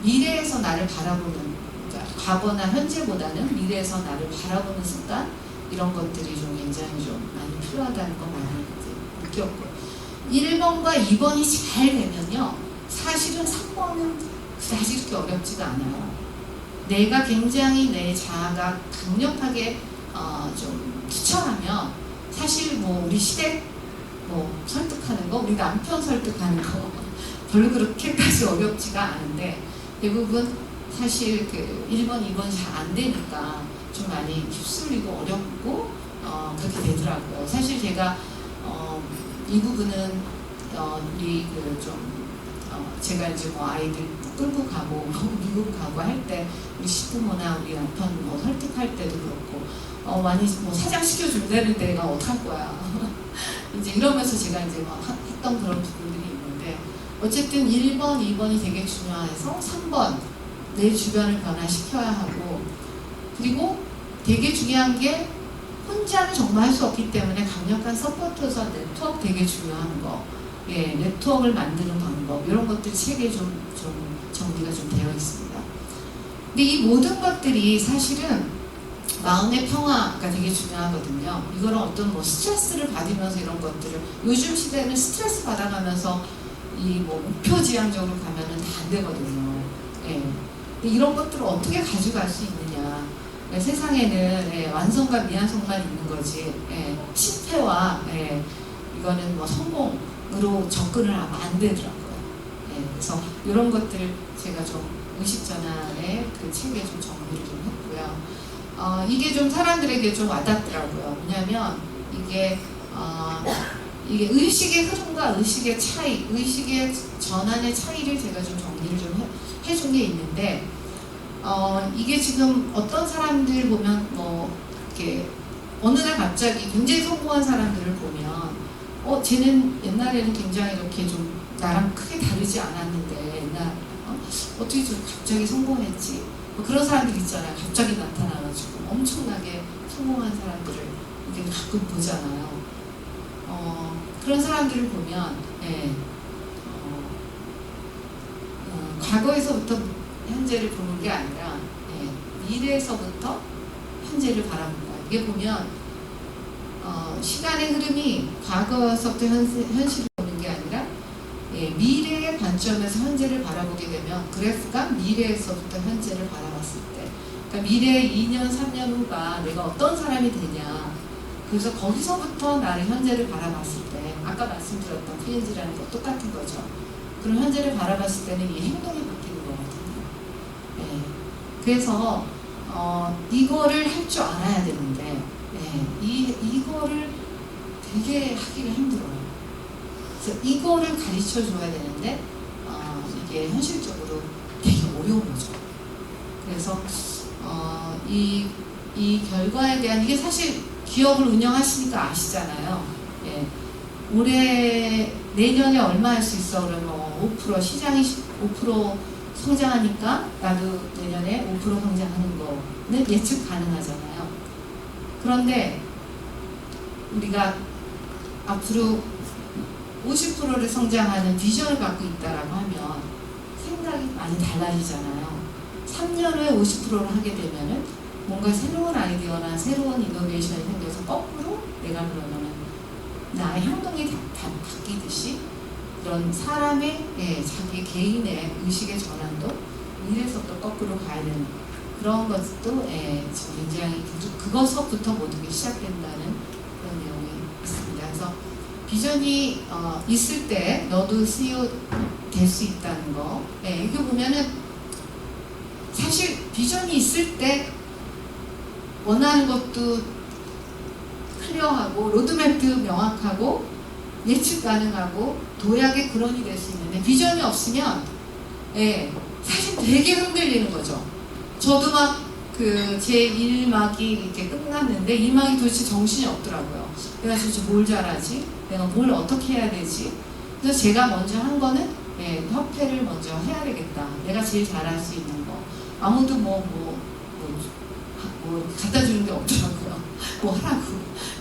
미래에서 나를 바라보는 그러니까 과거나 현재보다는 미래에서 나를 바라보는 습관 이런 것들이 좀 굉장히 좀 많이 필요하다는 거 많이 느꼈고 1번과 2번이 잘 되면요 사실은 3번은 그다지 그렇게 어렵지가 않아요. 내가 굉장히 내 자아가 강력하게 좀 투철하면 사실 뭐 우리 시댁 뭐 설득하는 거, 우리 남편 설득하는 거 별로 그렇게까지 어렵지가 않은데 대부분 사실 그 1번, 2번 잘 안 되니까 좀 많이 휩쓸리고 어렵고 그렇게 되더라고요. 사실 제가 이 부분은 우리 제가 이제 뭐 아이들 끌고 가고 미국 가고 할 때 우리 시부모나 우리 남편 뭐 설득할 때도 그렇고 많이 뭐 사장 시켜준다는 데가 어떡할 거야 이제 이러면서 제가 이제 막 했던 그런 부분들이 있는데 어쨌든 1번, 2번이 되게 중요해서 3번 내 주변을 변화시켜야 하고 그리고 되게 중요한 게 혼자는 정말 할 수 없기 때문에 강력한 서포터서 네트워크 되게 중요한 거. 네트워크를 만드는 방법 이런 것들 책에 좀 정리가 좀 되어 있습니다. 근데 이 모든 것들이 사실은 마음의 평화가 되게 중요하거든요. 이거는 어떤 뭐 스트레스를 받으면서 이런 것들을 요즘 시대는 스트레스 받아가면서 이 뭐 목표 지향적으로 가면은 다 안 되거든요. 근데 이런 것들을 어떻게 가져갈 수 있느냐? 세상에는 완성과 미완성만 있는 거지. 실패와 이거는 뭐 성공으로 접근을 하면 안 되더라고요. 그래서 이런 것들을 제가 좀 의식전환의 그 책에 좀 정리를 좀 했고요. 이게 좀 사람들에게 좀 와닿더라고요. 왜냐하면 이게 의식의 흐름과 의식의 차이, 의식의 전환의 차이를 제가 좀 정리를 좀 해준 게 있는데 이게 지금 어떤 사람들 보면 뭐 이렇게 어느 날 갑자기 굉장히 성공한 사람들을 보면 쟤는 옛날에는 굉장히 이렇게 좀 나랑 크게 다르지 않았는데 옛날 어떻게 좀 갑자기 성공했지? 뭐 그런 사람들 있잖아요. 갑자기 나타나가지고 엄청나게 성공한 사람들을 이렇게 가끔 보잖아요. 그런 사람들을 보면 과거에서부터 현재를 보는 게 아니라 미래에서부터 현재를 바라본다. 이게 보면 시간의 흐름이 과거에서부터 현실을 보는 게 아니라 미래의 관점에서 현재를 바라보게 되면 그래프가 미래에서부터 현재를 바라봤을 때 그러니까 미래 2년, 3년 후가 내가 어떤 사람이 되냐 그래서 거기서부터 나를 현재를 바라봤을 때 아까 말씀드렸던 PNG라는 거 똑같은 거죠. 그럼 현재를 바라봤을 때는 이 행동이 바뀌는 거거든요. 그래서 이거를 할 줄 알아야 되는데 이거를 되게 하기가 힘들어요. 그래서 이거를 가르쳐 줘야 되는데 이게 현실적으로 되게 어려운 거죠. 그래서 이 결과에 대한 이게 사실 기업을 운영하시니까 아시잖아요. 올해 내년에 얼마 할 수 있어 그러면 5% 시장이 5% 성장하니까 나도 내년에 5% 성장하는 거는 예측 가능하잖아요. 그런데 우리가 앞으로 50%를 성장하는 비전을 갖고 있다라고 하면 생각이 많이 달라지잖아요. 3년 후에 50%를 하게 되면은 뭔가 새로운 아이디어나 새로운 이노베이션이 생겨서 거꾸로 내가 그러면은 나의 행동이 다 바뀌듯이 그런 사람의 자기 개인의 의식의 전환도 미래에서부터 거꾸로 가야 되는 그런 것도 지금 굉장히 그것서부터 모든 게 시작된다는 그런 내용이 있습니다. 그래서 비전이 있을 때 너도 CEO 될 수 있다는 거. 이거 보면은 사실 비전이 있을 때 원하는 것도 클리어하고 로드맵도 명확하고 예측 가능하고 도약의 근원이 될 수 있는데 비전이 없으면 사실 되게 흔들리는 거죠. 저도 막 제 1막이 이렇게 끝났는데 2막이 도대체 정신이 없더라고요. 내가 도대체 뭘 잘하지? 내가 뭘 어떻게 해야 되지? 그래서 제가 먼저 한 거는 협회를 먼저 해야 되겠다. 내가 제일 잘할 수 있는 거. 아무도 뭐 갖다 주는 게 없더라고요. 뭐 하라고.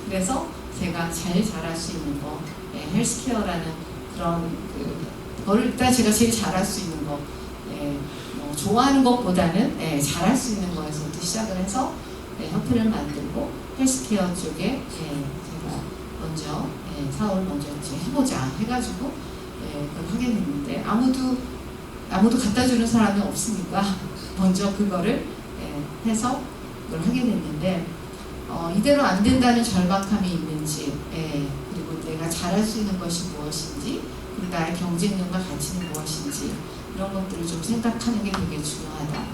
그래서 제가 제일 잘할 수 있는 거, 헬스케어라는 그런 그거를 일단 제가 제일 잘할 수 있는 거, 뭐 좋아하는 것보다는 잘할 수 있는 거에서부터 시작을 해서 협회를 만들고 헬스케어 쪽에 제가 먼저 사업을 먼저 이제 해보자 해가지고 그걸 하게 됐는데 아무도 갖다 주는 사람이 없으니까 먼저 그거를 해서 그걸 하게 됐는데 이대로 안 된다는 절박함이 있는지 그리고 내가 잘할 수 있는 것이 무엇인지 그리고 나의 경쟁력과 가치는 무엇인지 이런 것들을 좀 생각하는 게 되게 중요하다.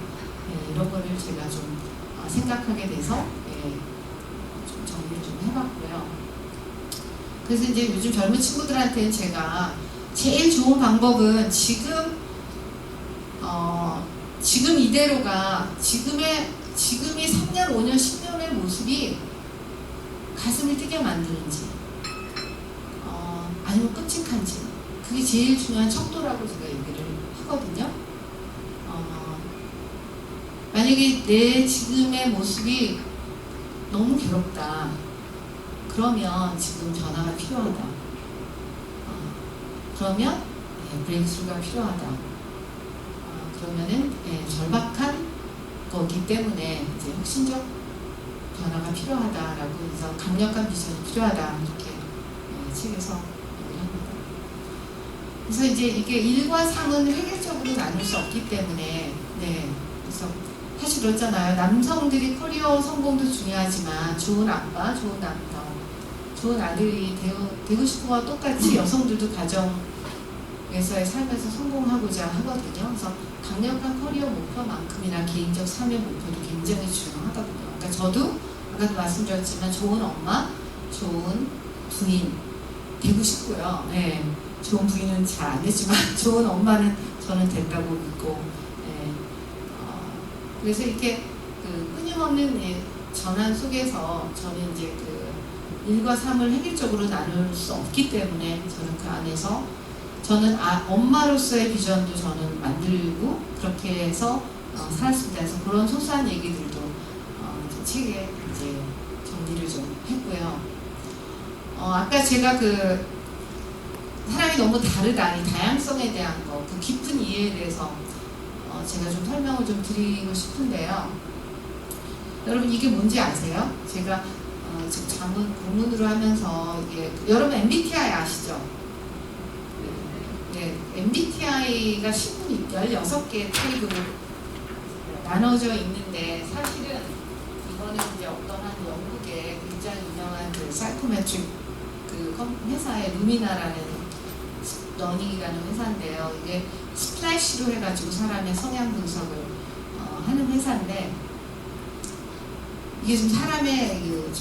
이런 거를 제가 좀 생각하게 돼서 좀 정리를 좀 해봤고요. 그래서 이제 요즘 젊은 친구들한테는 제가 제일 좋은 방법은 지금 이대로가 지금이 3년, 5년, 10년의 모습이 가슴을 뛰게 만드는지 아니면 끔찍한지 그게 제일 중요한 척도라고 제가 얘기를 하거든요. 만약에 내 지금의 모습이 너무 괴롭다 그러면 지금 변화가 필요하다. 그러면 브레이크스루가 필요하다. 그러면은 절박한 거기 때문에 이제 혁신적 변화가 필요하다라고 해서 강력한 비전이 필요하다 이렇게 책에서 얘기를 합니다. 그래서 이제 이게 1과 3은 획일적으로 나눌 수 없기 때문에 그래서 사실 그렇잖아요. 남성들이 커리어 성공도 중요하지만 좋은 아빠, 좋은 남편, 좋은 아들이 되고 싶은 거와 똑같이 여성들도 가정에서의 삶에서 성공하고자 하거든요. 그래서 강력한 커리어 목표만큼이나 개인적 삶의 목표도 굉장히 중요하거든요. 그러니까 저도 아까도 말씀드렸지만 좋은 엄마, 좋은 부인 되고 싶고요. 좋은 부인은 잘 안 됐지만 좋은 엄마는 저는 된다고 믿고 그래서 이렇게 끊임없는 전환 속에서 저는 이제 그 1과 3을 획일적으로 나눌 수 없기 때문에 저는 그 안에서 저는 엄마로서의 비전도 저는 만들고 그렇게 해서 살았습니다. 그래서 그런 소소한 얘기들도 책에 이제 정리를 좀 했고요. 아까 제가 그 사람이 너무 다르다, 이 다양성에 대한 거, 그 깊은 이해에 대해서 제가 좀 설명을 좀 드리고 싶은데요. 여러분 이게 뭔지 아세요? 제가 지금 자문 고문으로 하면서 이게 여러분 MBTI 아시죠? 네, MBTI가 16개의 타입으로 나눠져 있는데 사실은 이거는 이제 어떤 한 영국의 굉장히 유명한 그 사이코메트릭 그 회사의 루미나라는 러닝이라는 회사인데요. 이게 스플래시로 해가지고 사람의 성향 분석을 하는 회사인데 이게 좀 사람의 그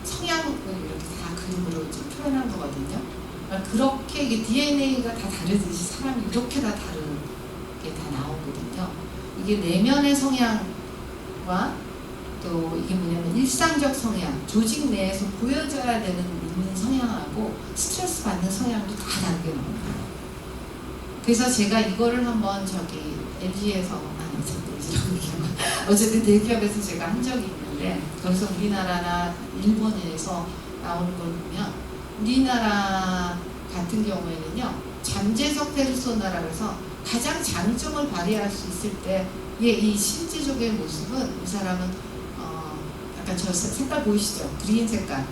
성향을 이렇게 다 그림으로 좀 표현한 거거든요. 그러니까 그렇게 이게 DNA가 다 다르듯이 사람이 이렇게 다 다르게 다 나오거든요. 이게 내면의 성향과 또 이게 뭐냐면 일상적 성향, 조직 내에서 보여져야 되는 있는 성향하고 스트레스 받는 성향도 다 다르게 나옵니다. 그래서 제가 이거를 한번 LG에서 어쨌든 대기업에서 제가 한 적이 있는데 거기서 우리나라나 일본에서 나오는 걸 보면 우리나라 같은 경우에는요 잠재적 페르소나라고 해서 가장 장점을 발휘할 수 있을 때 이 실제적인 모습은 이 사람은 약간 저 색깔 보이시죠? 그린 색깔.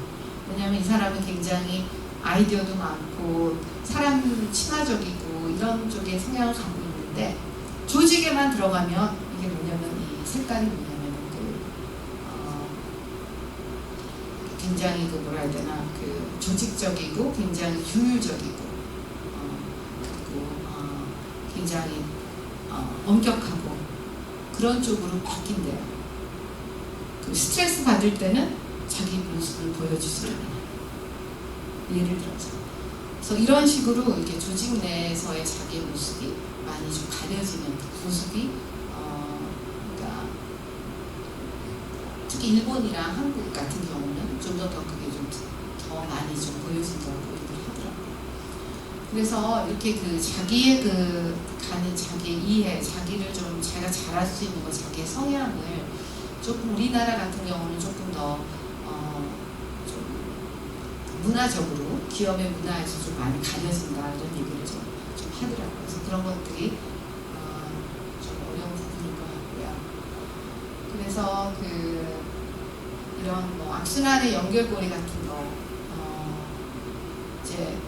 왜냐하면 이 사람은 굉장히 아이디어도 많고 사람 친화적이고 이런 쪽의 성향을 갖고 있는데 조직에만 들어가면 이게 뭐냐면 이 색깔이 뭐냐면 굉장히 뭐라 해야 되나 조직적이고 굉장히 효율적이고 그리고 굉장히 엄격하고 그런 쪽으로 바뀐대요. 그 스트레스 받을 때는 자기 모습을 보여주지 않아요. 예를 들어서. 그래서 이런 식으로 이렇게 조직 내에서의 자기 모습이 많이 좀 가려지는 모습이 그러니까 특히 일본이랑 한국 같은 경우는 좀 더 그게 좀 더 많이 좀 보여진다고 얘기를 하더라고요. 그래서 이렇게 그 자기의 가는 자기의 이해, 자기를 좀 자기가 잘할 수 있는 것, 자기의 성향을 조금 우리나라 같은 경우는 조금 더 좀 문화적으로 기업의 문화에서 좀 많이 가려진다 이런 얘기를 좀 하더라고요. 그래서 그런 것들이 좀 어려운 부분인 것 같고요. 그래서 이런 악순환의 연결고리 같은 거 이제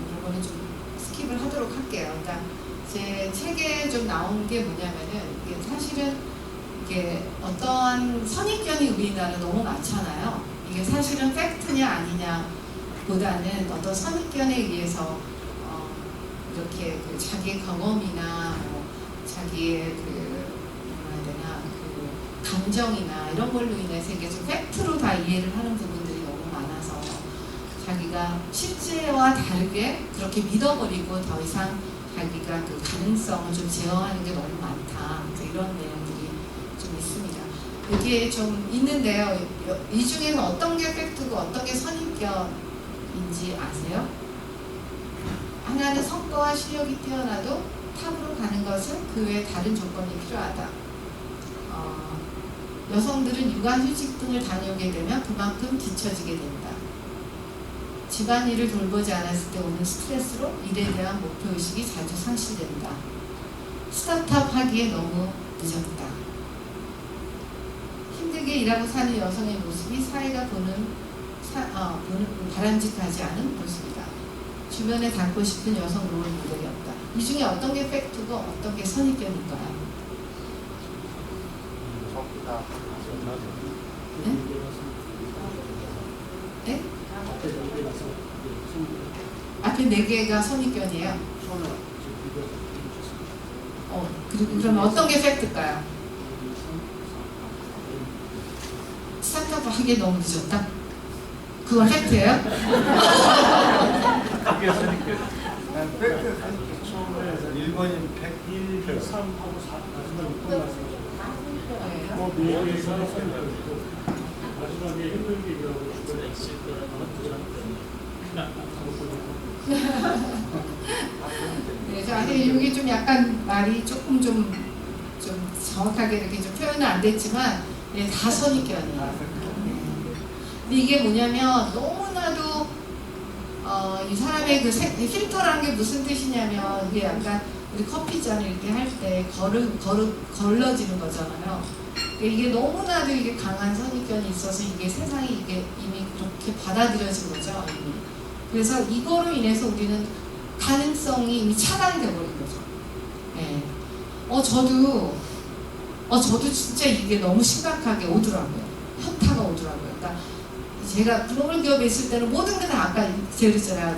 이런 거는 좀 스킵을 하도록 할게요. 그러니까 제 책에 좀 나온 게 뭐냐면은 이게 사실은 이게 어떠한 선입견이 우리나라에 너무 많잖아요. 이게 사실은 팩트냐 아니냐 보다는 어떤 선입견에 의해서 이렇게 자기의 경험이나 자기의 뭐라 해야 되나 감정이나 이런 걸로 인해서 이게 좀 팩트로 다 이해를 하는 부분들이 너무 많아서 자기가 실제와 다르게 그렇게 믿어버리고 더 이상 자기가 그 가능성을 좀 제어하는 게 너무 많다. 이런 내용들이 좀 있습니다. 여기에 좀 있는데요. 이 중에서 어떤 게 팩트고 어떤 게 선입견인지 아세요? 하나는 성과와 실력이 뛰어나도 탑으로 가는 것은 그 외에 다른 조건이 필요하다. 여성들은 육아휴직 등을 다녀오게 되면 그만큼 뒤처지게 된다. 집안일을 돌보지 않았을 때 오는 스트레스로 일에 대한 목표의식이 자주 상실된다. 스타트업 하기에 너무 늦었다. 힘들게 일하고 사는 여성의 모습이 사회가 보는 바람직하지 않은 모습이다. 주변에 닮고 싶은 여성 롤 모델이 없다. 이 중에 어떤 게 팩트고 어떤 게 선입견인가요? 네? 네? 앞에 4개가 선입견이에요. 그러면 어떤 게 팩트일까요? 스타트업 하기에 너무 늦었다? 그건 팩트예요? 그게 선입견. 난 팩트 사실 처음에 일본인 101, 103하고 4 마지막에 또 말씀하셨어요. 뭐 마지막에 힘들게 일하고 주변에 있을 네, 저 아직 여기 좀 약간 말이 조금 좀 정확하게 이렇게 좀 표현은 안 됐지만 네, 다 선입견이에요. 네. 근데 이게 뭐냐면 너무나도 이 사람의 그 필터라는 게 무슨 뜻이냐면 이게 약간 우리 커피잔을 이렇게 할 때 걸러지는 거잖아요. 이게 너무나도 이게 강한 선입견이 있어서 이게 세상이 이게 이미 그렇게 받아들여진 거죠. 이미. 그래서 이거로 인해서 우리는 가능성이 이미 차단이 돼버린 거죠. 네. 저도 진짜 이게 너무 심각하게 오더라고요. 현타가 오더라고요. 그러니까 제가 글로벌 기업에 있을 때는 모든 게 다 아까 제가 그랬잖아요.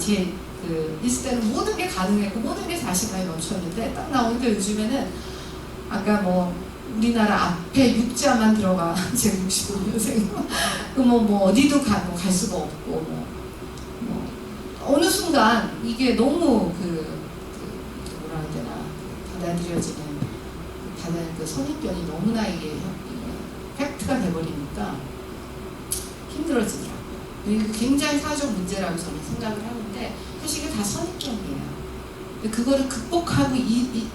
있을 때는 모든 게 가능했고 모든 게 자신감이 넘쳤는데 딱 나오니까 요즘에는 아까 뭐 우리나라 앞에 6자만 들어가 제가 65년생 뭐 어디도 갈 수가 없고 뭐 어느 순간 이게 너무 뭐라 해야 되나 받아들여지는 그 선입견이 너무나 이게 팩트가 돼버리니까 힘들어지더라고요. 이거 굉장히 사회적 문제라고 저는 생각을 하는데 사실 이게 다 선입견이에요. 그거를 극복하고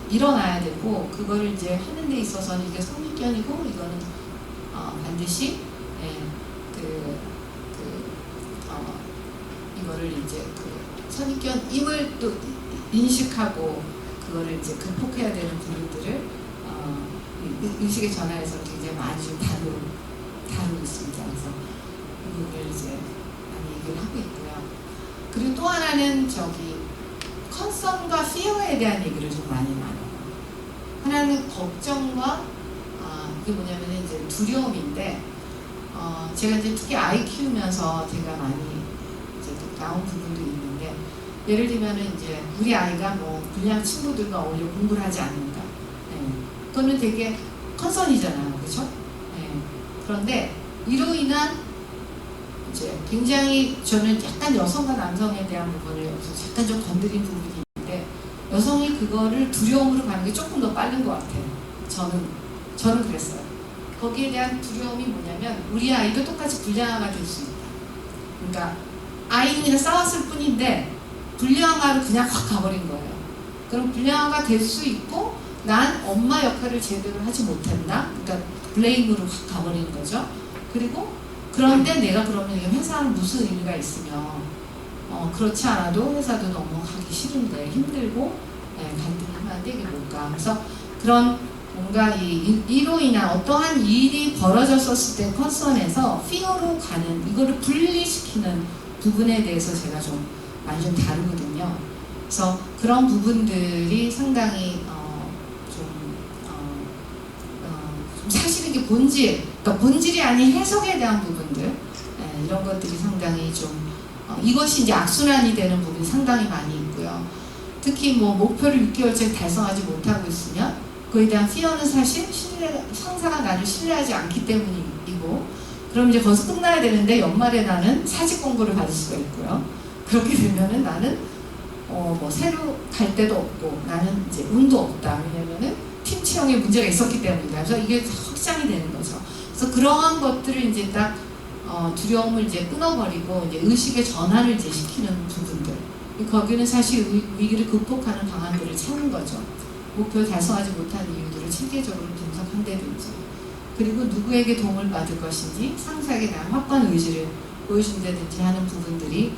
일어나야 되고 그거를 이제 하는 데 있어서는 이게 선입견이고 이거는 반드시 이거를 이제 선입견임을 또 인식하고 그거를 이제 극복해야 되는 부분들을 의식의 전환에서 굉장히 많이 좀 다루고 있습니다. 그래서 그 부분을 이제 많이 얘기를 하고 있고요. 그리고 또 하나는 컨선과 피어에 대한 얘기를 좀 많이 나눠요. 하나는 걱정과 이게 뭐냐면 이제 두려움인데 제가 이제 특히 아이 키우면서 제가 많이 이제 나온 부분도 있는데 예를 들면은 이제 우리 아이가 뭐 불량 친구들과 어울려 공부를 하지 않는다. 네. 그거는 되게 컨선이잖아요, 그렇죠? 네. 그런데 이로 인한 이제 굉장히 저는 약간 여성과 남성에 대한 부분을 약간 좀 건드린 부분이 있는데 여성이 그거를 두려움으로 가는 게 조금 더 빠른 것 같아요. 저는 그랬어요. 거기에 대한 두려움이 뭐냐면 우리 아이도 똑같이 불량아가 될 수 있다. 그러니까 아이는 그냥 싸웠을 뿐인데 불량아로 그냥 확 가버린 거예요. 그럼 불량아가 될 수 있고 난 엄마 역할을 제대로 하지 못했나? 그러니까 블레임으로 확 가버리는 거죠. 그리고 그런데 내가 그러면 회사는 무슨 의미가 있으며 그렇지 않아도 회사도 너무 하기 싫은데 힘들고 갈등하면 안 되게 뭘까. 그래서 그런 뭔가 이로 인한 어떠한 일이 벌어졌었을 때 컨선에서 피어로 가는 이거를 분리시키는 부분에 대해서 제가 좀 많이 좀 다루거든요. 그래서 그런 부분들이 상당히 사실 이게 그러니까 본질이 아닌 해석에 대한 부분들 이런 것들이 상당히 좀 이것이 이제 악순환이 되는 부분이 상당히 많이 있고요. 특히 뭐 목표를 6개월째 달성하지 못하고 있으면 그에 대한 피어는 사실 상사가 나를 신뢰하지 않기 때문이고 그럼 이제 거기서 끝나야 되는데 연말에 나는 사직 공고를 받을 수가 있고요. 그렇게 되면은 나는 뭐 새로 갈 데도 없고 나는 이제 운도 없다. 왜냐면은 팀 치형에 문제가 있었기 때문이다. 그래서 이게 확장이 되는 거죠. 그래서 그러한 것들을 이제 딱 두려움을 이제 끊어버리고 이제 의식의 전환을 이제 시키는 부분들. 거기는 사실 위기를 극복하는 방안들을 찾는 거죠. 목표를 달성하지 못한 이유들을 체계적으로 분석한다든지, 그리고 누구에게 도움을 받을 것인지 상사에게 대한 확고한 의지를 보여준다든지 하는 부분들이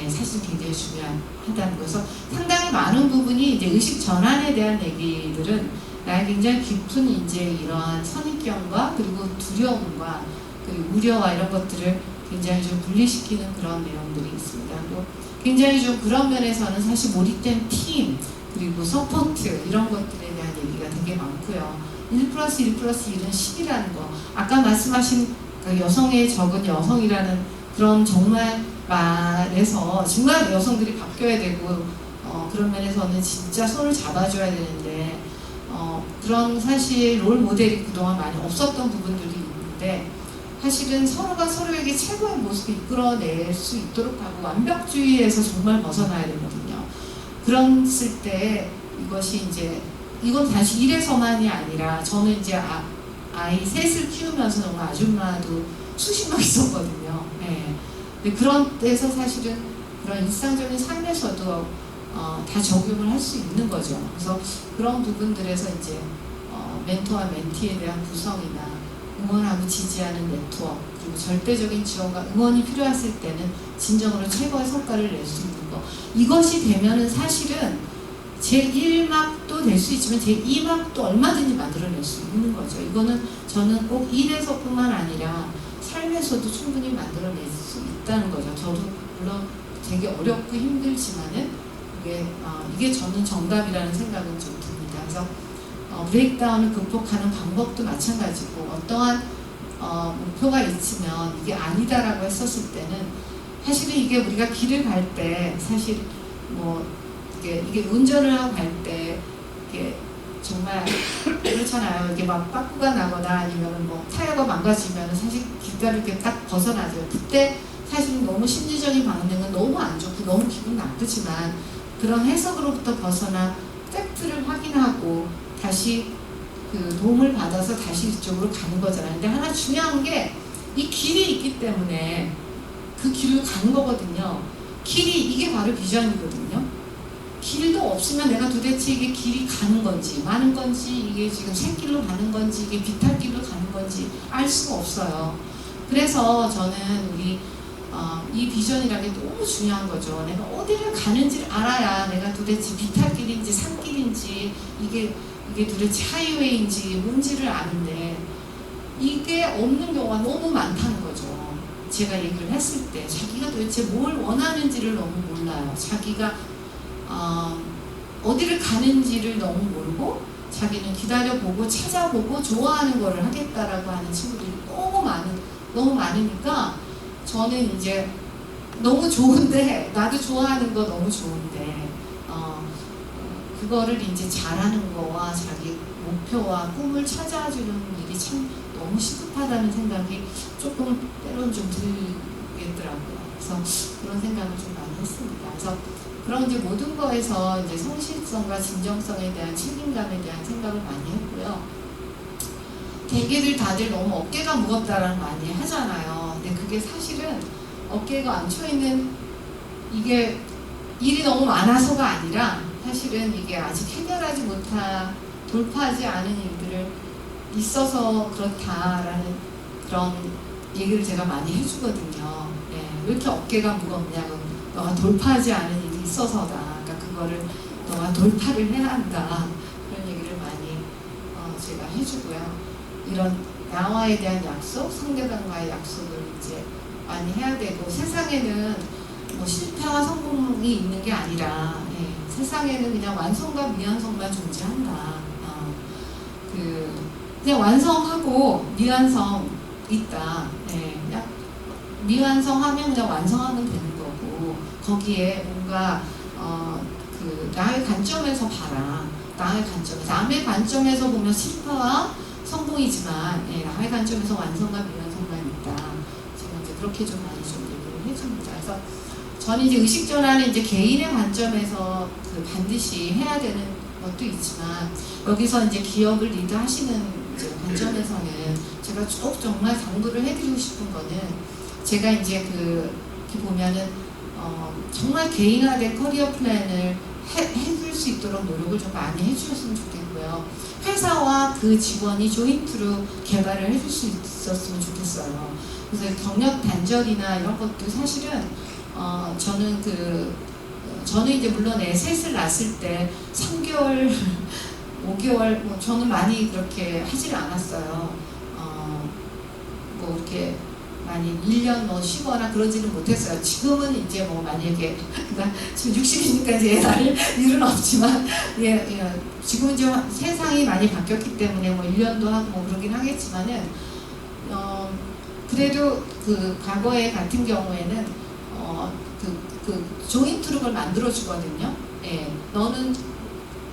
사실 굉장히 중요하다는 것에서 상당히 많은 부분이 이제 의식 전환에 대한 얘기들은 나의 굉장히 깊은 이제 이러한 선입견과 그리고 두려움과 그리고 우려와 이런 것들을 굉장히 좀 분리시키는 그런 내용들이 있습니다. 그리고 굉장히 좀 그런 면에서는 사실 몰입된 팀 그리고 서포트 이런 것들에 대한 얘기가 되게 많고요. 1+1+1은 10이라는 거, 아까 말씀하신 그 여성의 적은 여성이라는 그런 정말 말에서 정말 여성들이 바뀌어야 되고 그런 면에서는 진짜 손을 잡아줘야 되는데 그런 사실 롤 모델이 그동안 많이 없었던 부분들이 있는데 사실은 서로가 서로에게 최고의 모습을 이끌어낼 수 있도록 하고 완벽주의에서 정말 벗어나야 되거든요. 그랬을 때 이것이 이제 이건 단지 일에서만이 아니라 저는 이제 아이 셋을 키우면서 너무 아줌마도 수십 명 있었거든요. 예. 근데 그런 데서 사실은 그런 일상적인 삶에서도 다 적용을 할 수 있는 거죠. 그래서 그런 부분들에서 이제 멘토와 멘티에 대한 구성이나 응원하고 지지하는 네트워크, 그리고 절대적인 지원과 응원이 필요했을 때는 진정으로 최고의 성과를 낼 수 있는 거. 이것이 되면은 사실은 제1막도 될 수 있지만 제2막도 얼마든지 만들어낼 수 있는 거죠. 이거는 저는 꼭 일에서뿐만 아니라 삶에서도 충분히 만들어낼 수 있다는 거죠. 저도 물론 되게 어렵고 힘들지만은 이게 저는 정답이라는 생각은 좀 듭니다. 그래서 브레이크다운을 극복하는 방법도 마찬가지고 어떠한 목표가 있으면 이게 아니다라고 했었을 때는 사실은 이게 우리가 길을 갈 때 사실 뭐 이게 운전을 하고 갈 때 이게 정말 그렇잖아요. 이게 막 빠꾸가 나거나 아니면 뭐 타이어가 망가지면 사실 길가를 이렇게 딱 벗어나죠. 그때 사실 너무 심리적인 반응은 너무 안 좋고 너무 기분 나쁘지만 그런 해석으로부터 벗어나 팩트를 확인하고 다시 그 도움을 받아서 다시 이쪽으로 가는 거잖아요. 근데 하나 중요한 게 이 길이 있기 때문에 그 길을 가는 거거든요. 이게 바로 비전이거든요. 길도 없으면 내가 도대체 이게 길이 가는 건지 많은 건지 이게 지금 샛길로 가는 건지 이게 비탈길로 가는 건지 알 수가 없어요. 그래서 저는 이 비전이라는 게 너무 중요한 거죠. 내가 어디를 가는지를 알아야 내가 도대체 비탈길인지 산길인지 이게 도대체 하이웨이인지 뭔지를 아는데 이게 없는 경우가 너무 많다는 거죠. 제가 얘기를 했을 때 자기가 도대체 뭘 원하는지를 너무 몰라요. 자기가 어디를 가는지를 너무 모르고 자기는 기다려보고 찾아보고 좋아하는 거를 하겠다라고 하는 친구들이 너무 많으니까 저는 이제 너무 좋은데 나도 좋아하는 거 너무 좋은데 그거를 이제 잘하는 거와 자기 목표와 꿈을 찾아주는 일이 참 너무 시급하다는 생각이 조금 때로는 좀 들겠더라고요. 그래서 그런 생각을 좀 많이 했습니다. 그래서 그런 이제 모든 거에서 이제 성실성과 진정성에 대한 책임감에 대한 생각을 많이 했고요. 대개들 다들 너무 어깨가 무겁다라는 많이 하잖아요. 근데 그게 사실은 어깨가 얹혀있는 이게 일이 너무 많아서가 아니라 사실은 이게 아직 해결하지 돌파하지 않은 일들을 있어서 그렇다라는 그런 얘기를 제가 많이 해주거든요. 네, 왜 이렇게 어깨가 무겁냐고 너가 돌파하지 않은 일이 있어서다. 그러니까 그거를 너가 돌파를 해야 한다. 그런 얘기를 많이 제가 해주고요. 이런 나와에 대한 약속, 상대방과의 약속을 이제 많이 해야 되고 세상에는 뭐 실패와 성공이 있는 게 아니라 세상에는 그냥 완성과 미완성만 존재한다. 그냥 완성하고 미완성 있다. 그냥 미완성하면 그냥 완성하면 되는 거고 거기에 뭔가 나의 관점에서 봐라. 남의 관점에서 보면 실패와 성공이지만 나의 관점에서 완성과 미완성만 있다. 제가 이제 그렇게 좀 많이 좀 얘기를 해줍니다. 그래서 저는 이제 의식 전환은 이제 개인의 관점에서 반드시 해야 되는 것도 있지만 여기서 이제 기업을 리드하시는 이제 관점에서는 제가 쭉 정말 당부를 해드리고 싶은 거는 제가 이제 이렇게 보면은 정말 개인화된 커리어 플랜을 해줄 수 있도록 노력을 좀 많이 해주셨으면 좋겠고요. 회사와 그 직원이 조인트로 개발을 해줄 수 있었으면 좋겠어요. 그래서 경력 단절이나 이런 것도 사실은 저는 이제 물론 셋을 낳았을 때 3개월, 5개월 뭐 저는 많이 그렇게 하질 않았어요. 뭐 이렇게 많이 1년 뭐 쉬거나 그러지는 못했어요. 지금은 이제 뭐 만약에 지금 60이니까 이제 낳을 일은 없지만 지금은 이제 세상이 많이 바뀌었기 때문에 뭐 1년도 하고 뭐 그러긴 하겠지만은 그래도 그 과거에 같은 경우에는 조인트로 그걸 만들어 주거든요. 너는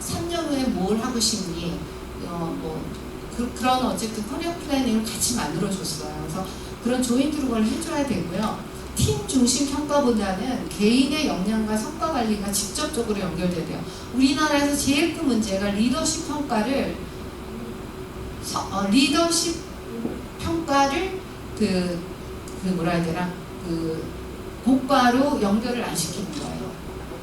3년 후에 뭘 하고 싶니? 그런 어쨌든 커리어 플래닝을 같이 만들어 줬어요. 그래서 그런 조인트로 그걸 해줘야 되고요. 팀 중심 평가보다는 개인의 역량과 성과 관리가 직접적으로 연결돼야 돼요. 우리나라에서 제일 큰 문제가 리더십 평가를 리더십 평가를 뭐라 해야 되나 고과로 연결을 안 시키는 거예요.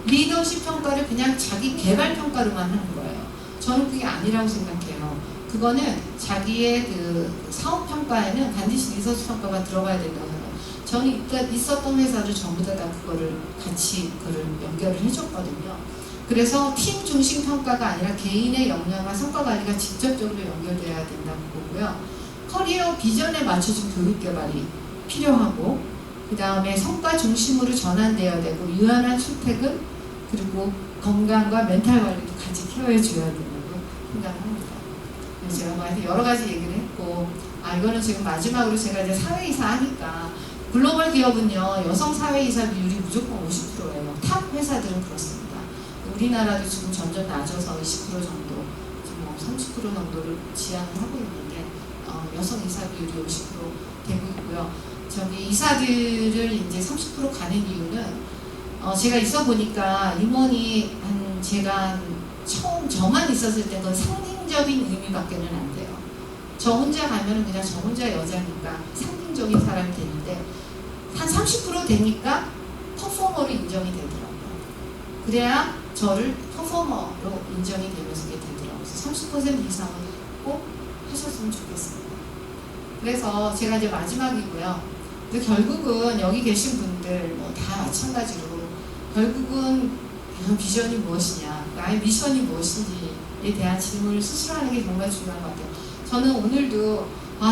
리더십 평가를 그냥 자기 개발 평가로만 하는 거예요. 저는 그게 아니라고 생각해요. 그거는 자기의 사업 평가에는 반드시 리서치 평가가 들어가야 된다고 생각해요. 저는 있었던 회사를 전부 다 그거를 같이 연결을 해줬거든요. 그래서 팀 중심 평가가 아니라 개인의 역량과 성과 관리가 직접적으로 연결돼야 된다고 보고요. 커리어 비전에 맞춰진 교육 개발이 필요하고, 그 다음에 성과 중심으로 전환되어야 되고, 유연한 출퇴근 그리고 건강과 멘탈 관리도 같이 케어해줘야 된다고 생각합니다. 그래서 제가 뭐 여러 가지 얘기를 했고, 이거는 지금 마지막으로 제가 이제 사회이사 하니까 글로벌 기업은요 여성 사회이사 비율이 무조건 50%예요. 탑 회사들은 그렇습니다. 우리나라도 지금 점점 낮아서 20% 정도, 지금 30% 정도를 지향을 하고 있는데 여성 이사 비율이 50% 되고 있고요. 저기 이사들을 이제 30% 가는 이유는 제가 있어 보니까 임원이 제가 처음 저만 있었을 때 그건 상징적인 의미밖에는 안 돼요. 저 혼자 가면은 그냥 저 혼자 여자니까 상징적인 사람이 되는데 한 30% 되니까 퍼포머로 인정이 되더라고요. 그래야 저를 퍼포머로 인정이 되면서 이게 되더라고요. 그래서 30% 이상은 꼭 하셨으면 좋겠습니다. 그래서 제가 이제 마지막이고요. 근데 결국은 여기 계신 분들 뭐 다 마찬가지로 결국은 비전이 무엇이냐, 나의 미션이 무엇인지에 대한 질문을 스스로 하는 게 정말 중요한 것 같아요. 저는 오늘도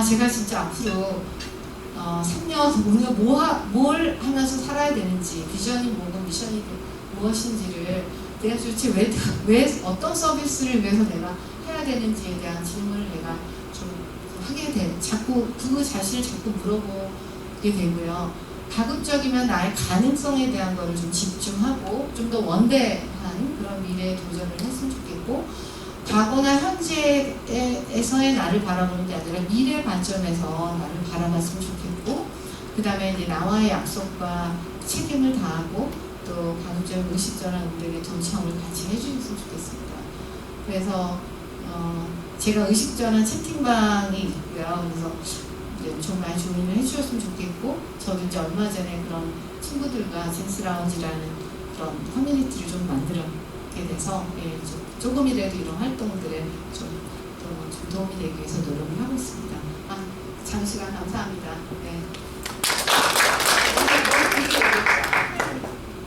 제가 진짜 앞으로 3년 오늘 뭘 하면서 살아야 되는지, 비전이 뭐고 미션이 무엇인지를 내가 도대체 왜 어떤 서비스를 위해서 내가 해야 되는지에 대한 질문을 내가 좀 하게 돼. 자꾸 그 자신을 자꾸 물어보게 되고요. 가급적이면 나의 가능성에 대한 거를 좀 집중하고 좀 더 원대한 그런 미래에 도전을 했으면 좋겠고, 과거나 현재에서의 나를 바라보는 게 아니라 미래 관점에서 나를 바라봤으면 좋겠고, 그 다음에 이제 나와의 약속과 책임을 다하고 또 가급적 의식전환 운동의 동참을 같이 해주셨으면 좋겠습니다. 그래서 제가 의식전환 채팅방이 있고요. 그래서 좀 많이 조인을 해주셨으면 좋겠고, 저도 이제 얼마 전에 그런 친구들과 젠스라운지라는 그런 커뮤니티를 좀 만들게 돼서 조금이라도 이런 활동들에 좀 도움이 되기 위해서 노력을 하고 있습니다. 장시간 감사합니다. 네.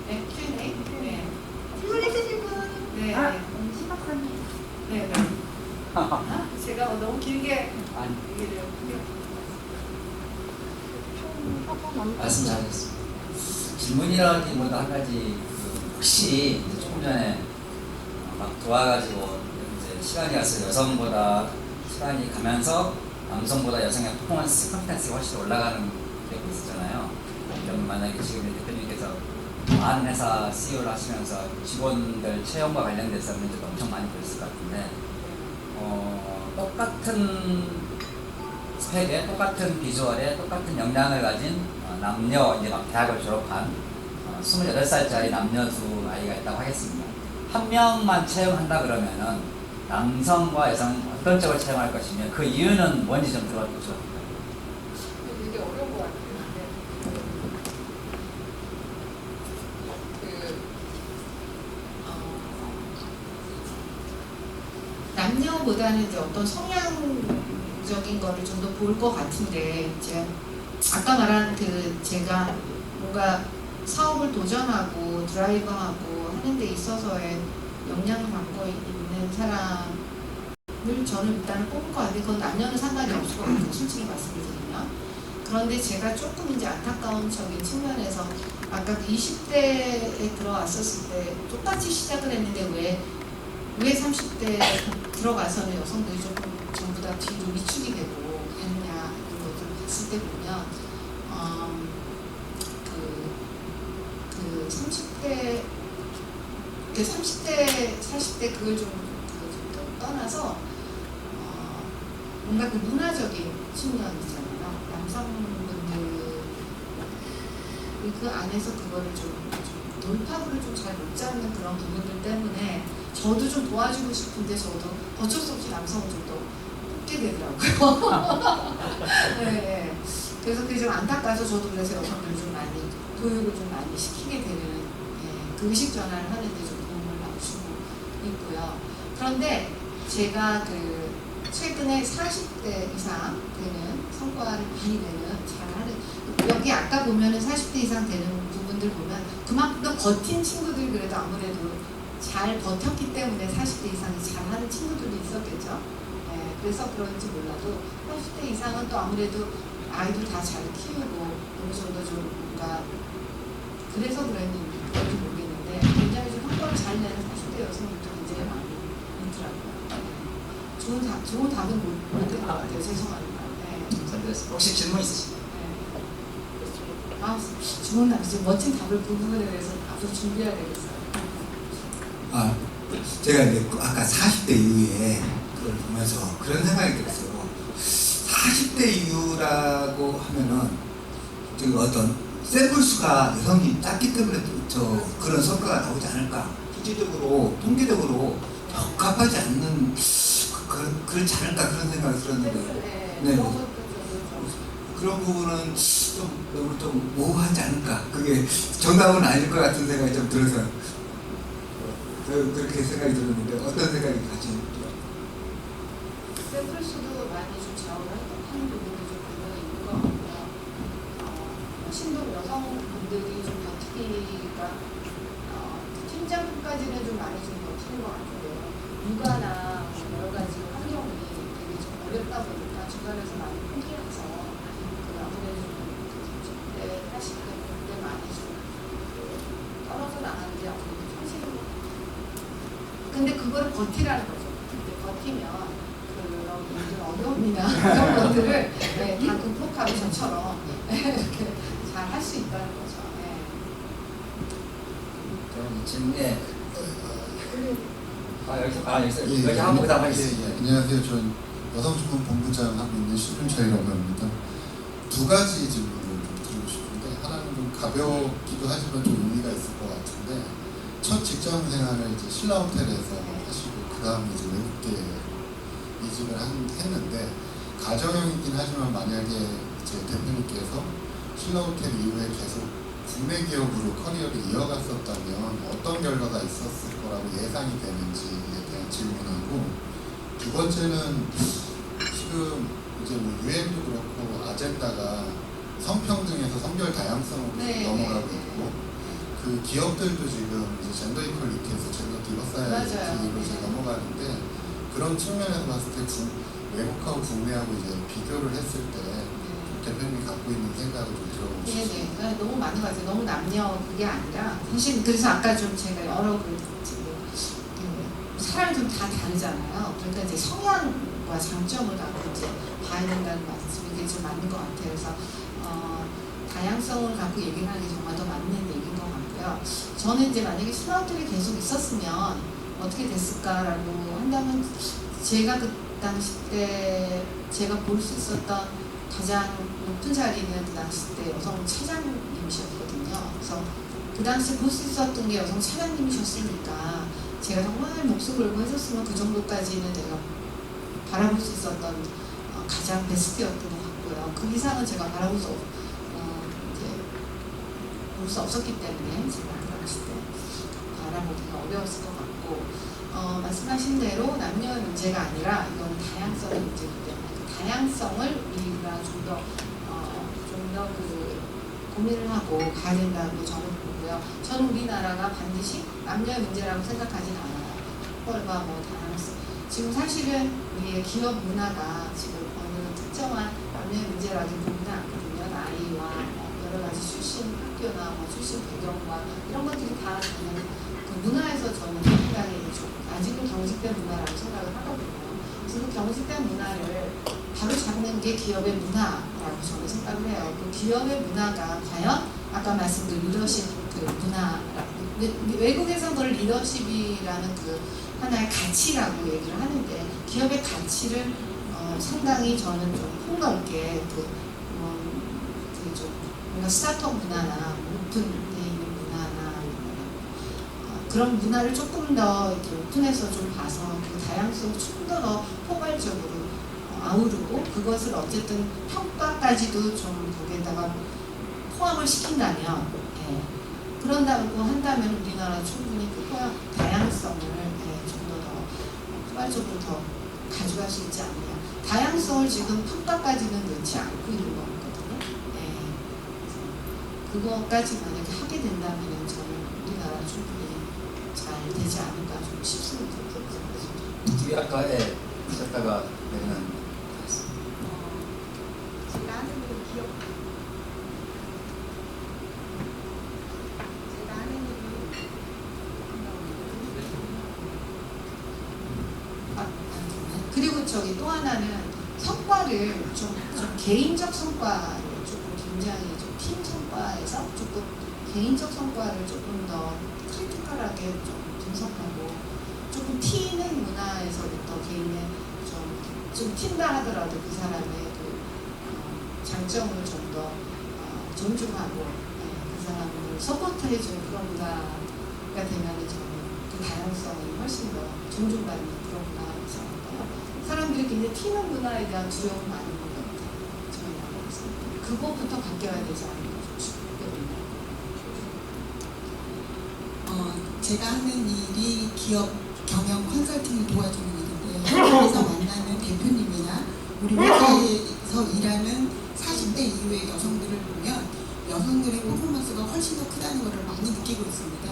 네, Q&A? 네. 질문 있으신 분? 네. 심박사님. 네. 제가 너무 길게 얘기를 말씀 잘하셨습니다. 질문이라기보다 한 가지 혹시 이제 조금 전에 막 도와가지고 이제 시간이 가서 여성보다 시간이 가면서 남성보다 여성의 퍼포먼스, 컴피턴스가 훨씬 올라가는 게 있었잖아요. 그러면 만약에 지금 대표님께서 많은 회사 CEO를 하시면서 직원들 채용과 관련돼서 문제도 엄청 많이 보셨을 것 같은데 똑같은 스펙에 똑같은 비주얼에 똑같은 역량을 가진 남녀 이제 막 대학을 졸업한 28살짜리 남녀 두 아이가 있다고 하겠습니다. 한 명만 채용한다 그러면은 남성과 여성 어떤 쪽을 채용할 것이며 그 이유는 뭔지 좀 들어보죠. 되게 어려운 것 같아요. 남녀보다는 이제 어떤 성향적인 거를 좀 더 볼 것 같은데, 이제 아까 말한 제가 뭔가 사업을 도전하고 드라이브하고 하는 데 있어서의 역량을 갖고 있는 사람을 저는 일단은 뽑을 것 같은데, 그건 남녀는 상관이 없을 것 같아요. 솔직히 말씀드리면. 그런데 제가 조금 이제 안타까운 적인 측면에서 아까 20대에 들어왔었을 때 똑같이 시작을 했는데 왜 30대 들어가서는 여성들이 조금 전부 다 뒤로 위축이 되고 가느냐 이런 것들을 봤을 때 보면 30대, 40대 그걸 좀 떠나서 뭔가 그 문화적인 측면 있잖아요. 남성분들 그 안에서 그거를 좀 돌파구를 좀 잘 못 잡는 그런 부분들 때문에 저도 좀 도와주고 싶은데 저도 어쩔 수 없이 남성을 좀 더 없게 되더라고요. 네. 그래서 그게 좀 안타까워서 저도 그래서 여성들 좀 많이 교육을 좀 많이 시키게 되는 그 의식 전환을 하는 데 좀 도움을 주고 있고요. 그런데 제가 그 최근에 40대 이상 되는 성과를 많이 내는 잘하는 여기 아까 보면은 40대 이상 되는 부분들 보면 그만큼 더 버틴 친구들이 그래도 아무래도 잘 버텼기 때문에 40대 이상이 잘하는 친구들도 있었겠죠. 네, 그래서 그런지 몰라도 80대 이상은 또 아무래도 아이들 다 잘 키우고 어느 정도 좀 뭔가 그래서 그런지 모르겠는데 굉장히 좀 성과를 잘 내는 40대 여성들도 굉장히 많이 있더라고요. 좋은 답은 못 된 것 같아요. 죄송합니다. 네. 혹시 질문 있으신가요? 네. 아, 좋은 답, 지금 멋진 답을 그 부분에 대해서 앞으로 준비해야 되겠어요. 아, 제가 이제 아까 40대 이후에 그걸 보면서 그런 생각이 들었어요. 40대 이후라고 하면은 그 어떤 샘플 수가 여성이 작기 때문에 그런 성과가 나오지 않을까. 실질적으로 통계적으로 적합하지 않는 그렇지 않을까 그런 생각이 들었는데 네. 그런 부분은 좀 너무 좀 모호하지 않을까. 그게 정답은 아닐 것 같은 생각이 좀 들어서 그렇게 생각이 들었는데 어떤 생각이 가지는지요? 샘플 수도 많이 좀 좌우하는 부분이 좀 분명히 있는 것 같고요. 신동 여성분들이 좀 버티기가 팀장까지는 좀 많이 좀 버티는 것 같은데요. 육아나 여러 가지 환경이 되게 좀 어렵다 보니까 주변에서 많이 포기해서 아무래도 좀 30대, 80대 많이 좀 떨어져 나가는 게 아무래도 현실인 것 같아요. 근데 그거를 버티라는 거죠. 근데 버티면 그런 모든 어려움이나 그런 것들을 네, 다 극복하고 저처럼 이렇게 잘 할 수 있다는 거죠. 네. 그럼 질문에 여기서 예, 여기 한번 부담하겠습니다. 안녕하세요. 저는 여성주문본부장 하고 있는 신윤철이라고 합니다. 두 가지 질문을 좀 드리고 싶은데 하나는 좀 가볍기도 하지만 좀 의미가 있을 것 같은데 첫 직장 생활을 이제 신라 호텔에서 하시고 그 다음에 이제 외국계 이직을 했는데 가정형이긴 하지만 만약에 제 대표님께서 신라 호텔 이후에 계속 국내 기업으로 커리어를 이어갔었다면 어떤 결과가 있었을 거라고 예상이 되는지에 대한 질문하고 두 번째는 지금 이제 뭐 유엔도 그렇고 아젠다가 성평등에서 성별 다양성으로 네, 넘어가고 네, 있고 그 기업들도 지금 이제 젠더 이퀄리티에서 젠더 디버사이티로 이제 넘어가는데 그런 측면에서 봤을 때 외국하고 국내하고 이제 비교를 했을 때 대표님이 갖고 있는 생각을 좀 들어보고 싶습니다. 네네. 너무 많은 것 같아요. 너무 남녀 그게 아니라 사실 그래서 아까 좀 제가 여러 사람이 좀 다 다르잖아요. 그러니까 이제 성향과 장점을 갖고 이제 봐야 된다는 말씀이 이게 좀 맞는 것 같아요. 그래서 다양성을 갖고 얘기를 하는 게 정말 더 맞는 얘기인 것 같고요. 저는 이제 만약에 신화들이 계속 있었으면 어떻게 됐을까라고 한다면 제가 그 당시 때 제가 볼 수 있었던 가장 높은 자리는 그 당시 때 여성 차장님이셨거든요. 그래서 그 당시 볼 수 있었던 게 여성 차장님이셨으니까 제가 정말 목숨 걸고 했었으면 그 정도까지는 내가 바라볼 수 있었던 가장 베스트였던 것 같고요. 그 이상은 제가 바라볼 수 볼 수 없었기 때문에 제가 그 당시 때 바라보기가 어려웠을 것 같고 말씀하신 대로 남녀의 문제가 아니라 이건 다양성의 문제이기 때문에 그 다양성을 우리가 좀 더 고민을 하고 가야 된다고 저는 보고요. 저는 우리나라가 반드시 남녀의 문제라고 생각하진 않아요. 학벌과 뭐 다양성. 지금 사실은 우리의 기업 문화가 지금 어느 특정한 남녀의 문제라기보다는 않거든요. 나이와 여러 가지 출신 학교나 출신 배경과 이런 것들이 다 저는 그 문화에서 저는 굉장히 아직은 경직된 문화라고 생각을 하거든요. 그래서 그 경직된 문화를 바로 잡는 게 기업의 문화라고 저는 생각을 해요. 그 기업의 문화가 과연 아까 말씀드린 리더십 그 문화라고 외국에서 그걸 리더십이라는 그 하나의 가치라고 얘기를 하는데 기업의 가치를 상당히 저는 좀 폭넓게 좀 뭔가 스타트업 문화나 오픈되어 있는 문화나 그런 문화를 조금 더 이렇게 오픈해서 좀 봐서 그 다양성을 조금 더 포괄적으로 아우르고 그것을 어쨌든 평가까지도 좀 거기에다가 포함을 시킨다면 그런다고 한다면 우리나라 충분히 그거야 다양성을 좀 더 포괄적으로 더 가져갈 수 있지 않느냐. 다양성을 지금 평가까지는 넣지 않고 있는 거거든요. 그거까지 만약에 하게 된다면 저는 우리나라 충분히 잘 되지 않을까 좀 싶습니다. 기업학과에 있었다가 내는 제가 하는 일은 기업. 제가 하는 일은 그리고 저기 또 하나는 성과를 좀 개인적 성과를 조금 굉장히 좀 팀 성과에서 조금 개인적 성과를 조금 더 크리티컬하게 좀 분석하고 조금 튀는 문화에서부터 개인의 좀 튄다 하더라도 그 사람의 그 장점을 좀 더 존중하고 그 사람을 서포트해주는 그런 문화가 되면 저는 그 다양성이 훨씬 더 존중받는 그런 문화이지 않을까요? 사람들이 굉장히 튀는 문화에 대한 두려움이 많은 것 같아요. 저는 알고 있습니다. 그것부터 바뀌어야 되지 않을까 싶거든요. 제가 하는 일이 기업 경영 컨설팅을 도와주는 일인데 그래서 만나는 대표님이나 우리 회사에서 일하는 40대 이후의 여성들을 보면 여성들의 퍼포먼스가 훨씬 더 크다는 것을 많이 느끼고 있습니다.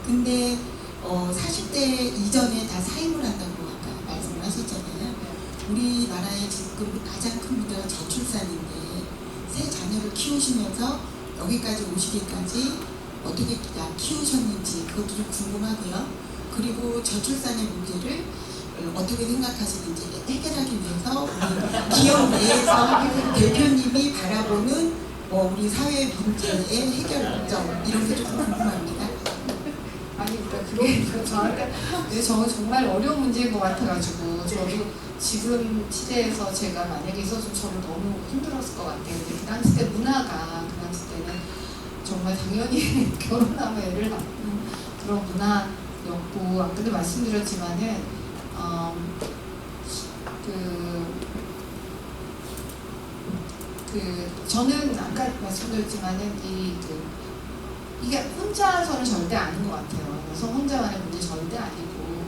근데 40대 이전에 다 사임을 한다고 아까 말씀을 하셨잖아요. 우리나라의 지금 가장 큰 문제가 저출산인데 새 자녀를 키우시면서 여기까지 오시기까지 어떻게 키우셨는지 그것도 좀 궁금하고요. 그리고 저출산의 문제를 어떻게 생각하시는지 해결하기 위해서 우리 기업 내에서 대표님이 바라보는 우리 사회 문제의 해결점 이런 게 좀 궁금합니다. 아니 그러니까 그게 저한테 저는 정말 어려운 문제인 것 같아가지고 저도 지금 시대에서 제가 만약에 있었으면 저는 너무 힘들었을 것 같아요. 근데 그 당시 때 문화가 그 당시 때는 정말 당연히 결혼하면 애를 낳는 그런 문화였고 아까도 말씀드렸지만은 저는 아까 말씀드렸지만은 이게 혼자서는 절대 아닌 것 같아요. 여성 혼자만의 문제 절대 아니고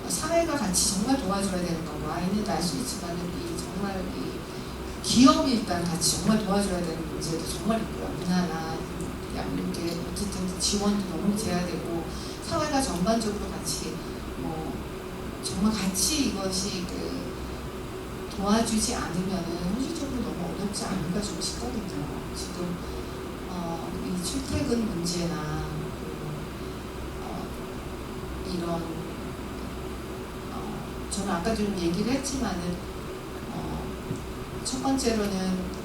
사회가 같이 정말 도와줘야 되는 거고 아이는 낳을 수 있지만은 정말 기업이 일단 같이 정말 도와줘야 되는 문제도 정말 있고요. 문화나 양육에 어쨌든 지원도 너무 돼야 되고 사회가 전반적으로 같이 정말 같이 이것이 도와주지 않으면은 현실적으로 너무 어렵지 않을까 좀 싶거든요. 지금 이 출퇴근 문제나 이런 저는 아까 좀 얘기를 했지만은 첫 번째로는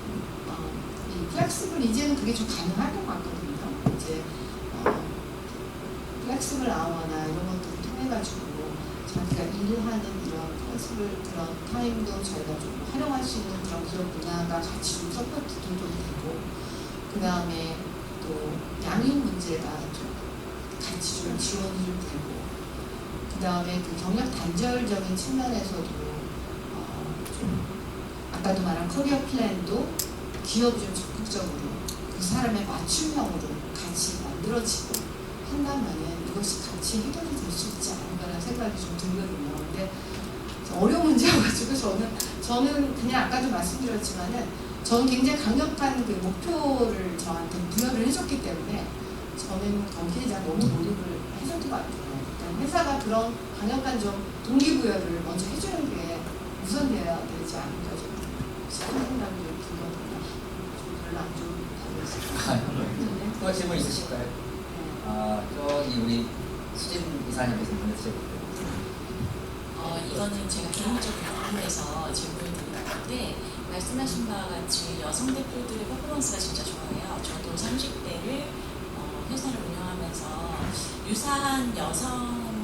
이 플렉시블 이제는 그게 좀 가능할 것 같거든요. 이제 플렉시블 아워나 이런 것들을 통해 가지고 자기가 일하는 이런 플렉시블 그런 타임도 저희가 좀 활용할 수 있는 그런 기업 문화가 같이 좀 서포트도 좀 되고 그 다음에 또 양육 문제가 좀 같이 좀 지원이 좀 되고 그 다음에 그 경력 단절적인 측면에서도 좀 아까도 말한 커리어 플랜도 기업이 좀 적극적으로 그 사람의 맞춤형으로 같이 만들어지고 한다면은 이것이 같이 해결이 될 수 있지 않을까라는 생각이 좀 들거든요. 근데 어려운 문제여가지고 저는 그냥 아까도 말씀드렸지만은 저는 굉장히 강력한 그 목표를 저한테 부여를 해줬기 때문에 저는 거기에 대한 너무 몰입을 해줄 것 같아요. 그러니까 회사가 그런 강력한 좀 동기부여를 먼저 해주는 게 우선돼야 되지 않을까 좀 싶은 생각이 좀 들거든요. 좀 별로 안 좋은 답이었어요. 또 질문 있으실까요? 저기 우리 수진 이사님께서 문제 주셨고요. 이거는 제가 개인적으로 궁금해서 질문을 드리는 건데 말씀하신 바와 같이 여성 대표들의 퍼포먼스가 진짜 좋아요. 저도 30대를 회사를 운영하면서 유사한 여성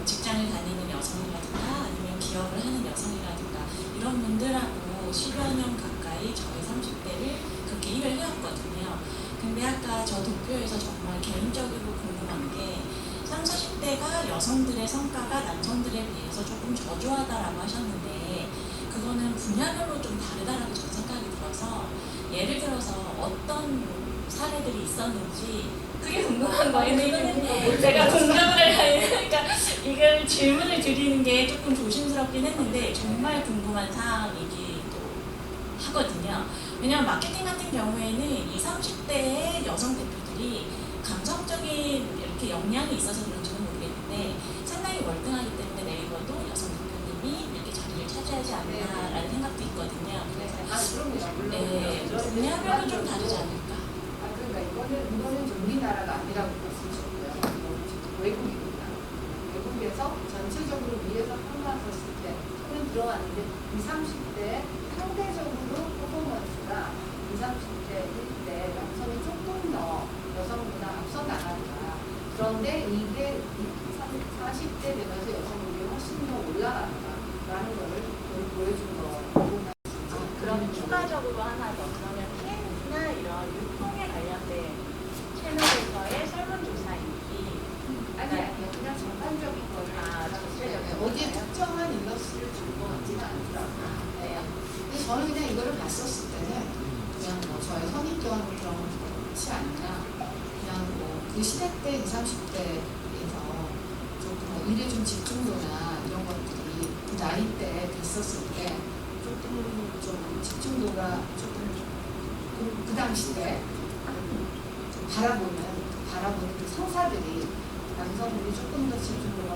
직장을 다니는 여성이라든가 아니면 기업을 하는 여성이라든가 이런 분들하고 10여 년 가까이 저의 30대를 그렇게 일을 해왔거든요. 근데 아까 저 도표에서 정말 개인적으로 궁금한 게 30, 40대가 여성들의 성과가 남성들에 비해서 조금 저조하다라고 하셨는데 그거는 분야별로 좀 다르다라고 저는 생각이 들어서 예를 들어서 어떤 사례들이 있었는지 그게 궁금한 거예요. 이거는 제가 공감을 그러니까 이걸 질문을 드리는 게 조금 조심스럽긴 했는데 정말 궁금한 사항이기도 하거든요. 왜냐하면 마케팅 같은 경우에는 20, 30대의 여성 대표들이 감성적인 이렇게 역량이 있어서 그런지는 모르겠는데 상당히 월등하기 때문에 네이버도 여성 대표님이 이렇게 자리를 차지하지 않나라는 생각도 있거든요. 그래서 네, 분야별로 좀 다르지 않을까. 그러니까 이거는 좀 우리나라가 아니라고 볼 수 있고요. 이거는 지금 외국입니다. 외국에서 전체적으로 위에서 평가했을 때 손은 들어왔는데 20, 30대 상대적으로 퍼포먼스가 20, 30대일 때 남성이 조금 더 여성보다 앞서 나간다. 그런데 이게 40대 되면서 여성들이 훨씬 더 올라간다라는 것을 보여준 거. 그럼 추가적으로 하나 더 그러면 TNT나 이런 유통에 관련된 채널에서의 설문조사인지 아니요. 그냥 전반적인 거를 어디에 특정한 인더스트리를 줄 것 같지는 않더라고요. 네. 근데 저는 그냥 이거를 봤었을 때는 그냥 뭐 저의 선입견 그런 거 그렇지 않나. 그냥 뭐 그 시대 때 20, 30대에서 조금 뭐 일에 좀 집중도나 이런 것들이 그 나이 때 됐었을 때 조금 좀 집중도가 조금 그 당시 때 좀 바라보는 그 상사들이 남성들이 조금 더 집중도가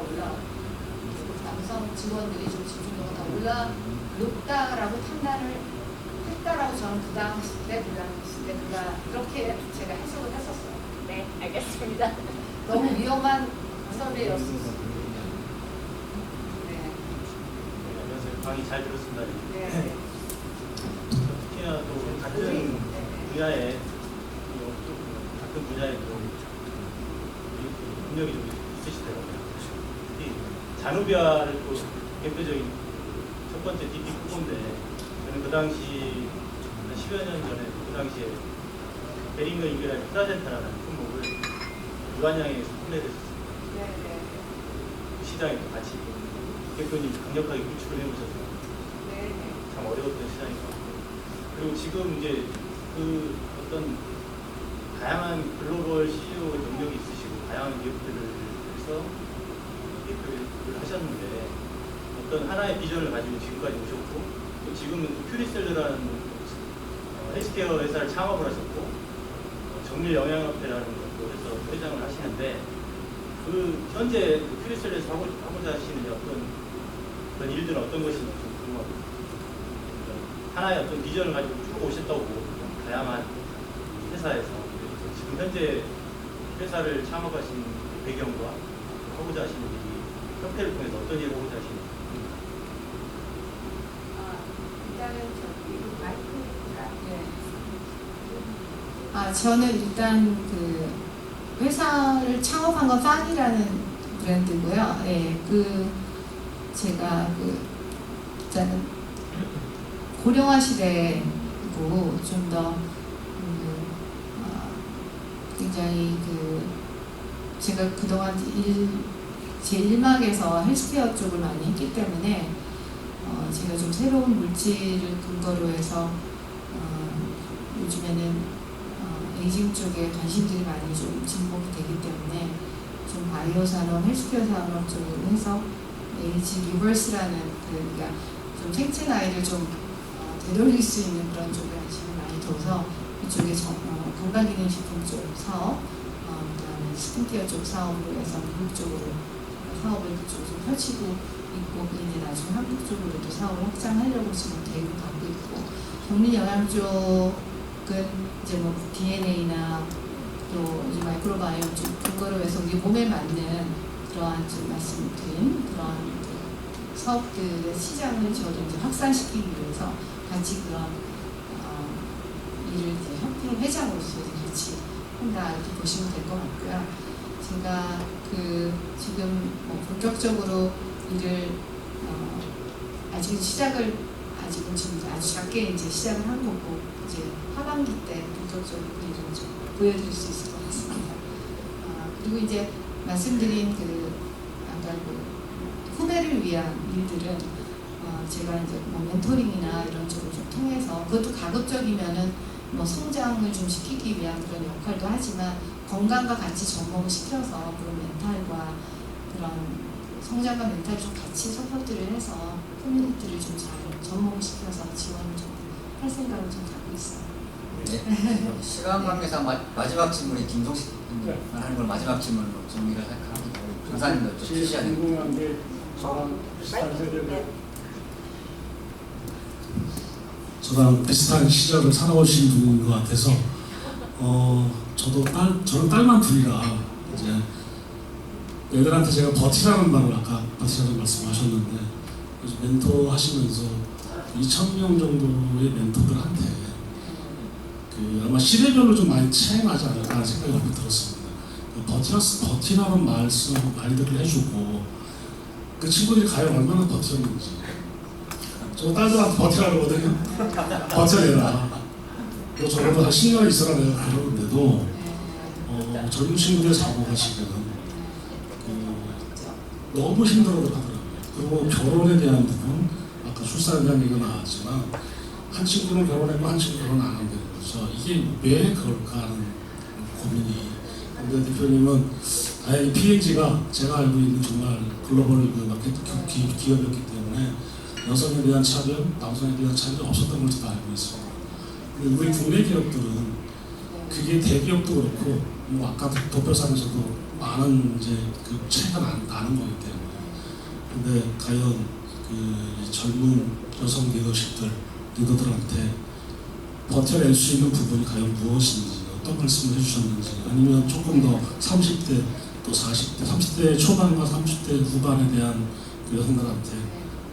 남성 직원들이 좀 집중도가 더 높다라고 판단을 했다라고 저는 그 당시 때 그렇게 제가 해석을 했었어요. 네, 알겠습니다. 너무 위험한 선배였을 수 있어요. 네. 안녕하세요. 강의 잘 들었습니다. 네. 특히나 또 같은 분야에 능력이 좀 있으시더라고요. 특히 자누비아를 또 대표적인 첫 번째 DP 후보인데 저는 그 당시 한 10여 년 전에 그 당시에 베링거 인베라의 프라젠타라는 품목을 유한양에서 판매했었습니다. 그 시장에 또 같이 대표님 강력하게 구축을 해오셔서 참 어려웠던 시장인 것 같고 그리고 지금 이제 그 어떤 다양한 글로벌 CEO 능력이 있으시고 다양한 기업들에서 대표를 하셨는데 어떤 하나의 비전을 가지고 지금까지 오셨고 또 지금은 또 퓨리셀러라는 헬스케어 회사를 창업을 하셨고 정밀영양업회라는 것도 해서 회장을 하시는데 그 현재 퓨리셀러에서 하고자 하시는 어떤 그런 일들은 어떤 것인지 좀 궁금합니다. 하나의 어떤 비전을 가지고 쭉 오셨다고 다양한 회사에서 지금 현재 회사를 창업하신 배경과 하고자 하시는 일이 협회를 통해서 어떤 일을 하고자 하시는지 일단은 저기 마이크가 저는 일단 그 회사를 창업한 건 팡이라는 브랜드고요. 예, 제가 일단은 고령화 시대고 좀 더 굉장히 제가 그동안 제 일막에서 헬스케어 쪽을 많이 했기 때문에 제가 좀 새로운 물질을 근거로 해서 요즘에는 에이징 쪽에 관심들이 많이 좀 진목이 되기 때문에 좀 바이오 산업, 헬스케어 산업 쪽으로 해서 에이지 리버스라는 그러니까 좀 생체 나이를 좀 되돌릴 수 있는 그런 쪽에 관심을 많이 둬서 이쪽에 건강기능식품 쪽 사업, 그다음에 스킨케어 쪽 사업으로 해서 미국 쪽으로 사업을 그쪽으로 좀 펼치고 있고 이제 나중에 한국 쪽으로도 사업을 확장하려고 지금 계획을 갖고 있고 정밀영양 쪽은 이제 뭐 DNA나 또 이제 마이크로바이옴 쪽 근거로 해서 우리 몸에 맞는 그러한 지금 말씀드린 그런 사업들의 시장을 저도 이제 확산시키기 위해서 같이 그런 일을 이제 협회 회장으로서 같이 한다 이렇게 보시면 될 것 같고요. 제가 지금 뭐 본격적으로 일을 아직은 지금 아주 작게 이제 시작을 한 거고 이제 하반기 때 본격적으로 일을 좀 보여드릴 수 있을 것 같습니다. 그리고 이제 말씀드린 아까 후배를 위한 일들은 제가 이제 뭐 멘토링이나 이런 쪽을 좀 통해서 그것도 가급적이면은 뭐 성장을 좀 시키기 위한 그런 역할도 하지만 건강과 같이 접목을 시켜서 그런 멘탈과 그런 성장과 멘탈을 좀 같이 서포트를 해서 커뮤니티를 좀 잘 접목시켜서 지원을 좀 할 생각을 좀 갖고 있어요. 네. 시간 관계상 마지막 질문이 김동식 님만 하는 걸 마지막 질문으로 정리를 합니다. 강사님도 좀 제일 주시하는. 궁금한 게 저랑 비슷한 세대들 저랑 비슷한 시절을 살아오신 분인 것 같아서 저는 딸만 둘이라 이제 애들한테 제가 버티라는 말을 아까 버티라는 말씀하셨는데 그래서 멘토 하시면서 2,000명 정도의 멘토들한테 아마 시대별로 좀 많이 차이 나지 않을까 하는 생각이 많이 들었습니다. 버티라는 말들을 해주고 그 친구들이 과연 얼마나 버텼는지 저 딸들한테 버티라 그러거든요. 버텨내라. 너 저보다 한 10년 있어라 내가 그러는데도 젊은 친구들 사고가 지금 너무 힘들어도 하더라고요. 그리고 결혼에 대한 부분, 아까 출산에 대한 얘기가 나왔지만 한 친구는 결혼했고 한 친구는 결혼 안 한다는 거죠. 이게 왜 그럴까 하는 고민이. 근데 대표님은 다행히 PNG가 제가 알고 있는 정말 글로벌 마케팅 기업이었기 때문에 여성에 대한 차별, 남성에 대한 차별이 없었던 걸 제가 알고 있습니다. 근데 우리 국내 기업들은 그게 대기업도 그렇고 뭐 아까 도표상에서도 많은 이제 그 차이가 나는 거기 때문에 근데 과연 그 젊은 여성 리더들한테 버텨낼 수 있는 부분이 과연 무엇인지 어떤 말씀을 해주셨는지 아니면 조금 더 30대 또 40대, 30대 초반과 30대 후반에 대한 그 여성들한테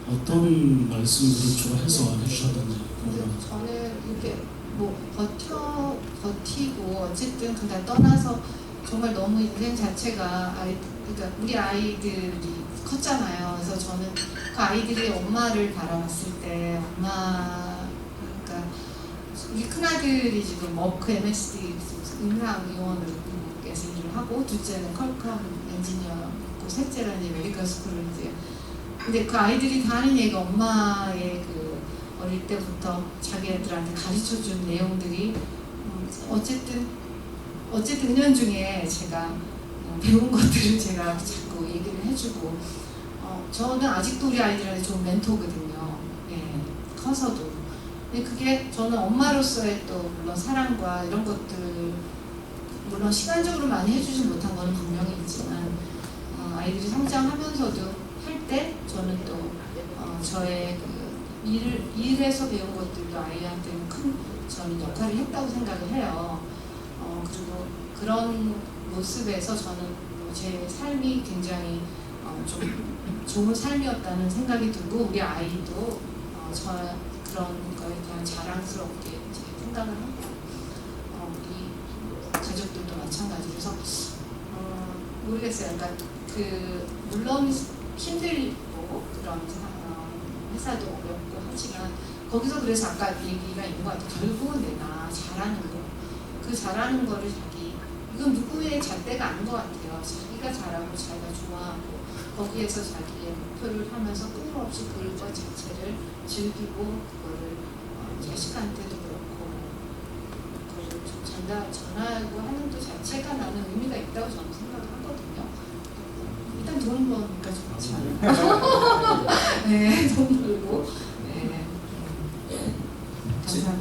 어떤 말씀들을 좋아해서 해주셨는지 궁금합니다. 저는 이렇게 뭐 버티고 어쨌든 그냥 떠나서 정말 너무 인생 자체가 그러니까 우리 아이들이 컸잖아요. 그래서 저는 그 아이들이 엄마를 바라봤을 때 그러니까 우리 큰아들이 지금 머크 MSD 임상의원으로에서 일을 하고 둘째는 컬컴 엔지니어고 셋째는 이제 메디컬 스쿨을 이제 근데 그 아이들이 다 하는 얘기가 엄마의 그 어릴 때부터 자기들한테 가르쳐준 내용들이 어쨌든 은연중에 제가 배운 것들을 제가 자꾸 얘기를 해주고 저는 아직도 우리 아이들한테 좋은 멘토거든요. 예, 커서도. 근데 그게 저는 엄마로서의 또 물론 사랑과 이런 것들 물론 시간적으로 많이 해주지 못한 거는 분명히 있지만 아이들이 성장하면서도 할 때 저는 또 저의 그 일에서 배운 것들도 아이한테는 큰 저는 역할을 했다고 생각을 해요. 그리고 그런 모습에서 저는 제 삶이 굉장히 좀 좋은 삶이었다는 생각이 들고 우리 아이도 저 그런 거에 대한 자랑스럽게 이제 생각을 하고 우리 가족들도 마찬가지로 그래서 모르겠어요. 그러니까 물론 힘들고 그런 회사도 어렵고 하지만 거기서 그래서 아까 얘기가 있는 것 같아요. 결국은 내가 잘하는 거 그 잘하는 거를 이건 누구의 잣대가 아닌 것 같아요. 자기가 잘하고 자기가 좋아하고 거기에서 자기의 목표를 하면서 끊임없이 그것 자체를 즐기고 그거를 자식한테도 그렇고 그거를 좀 전하고 하는 것 자체가 나는 의미가 있다고 저는 생각을 하거든요. 일단 돈 버니까 좋지 않아요. 네, 돈 벌고. 네.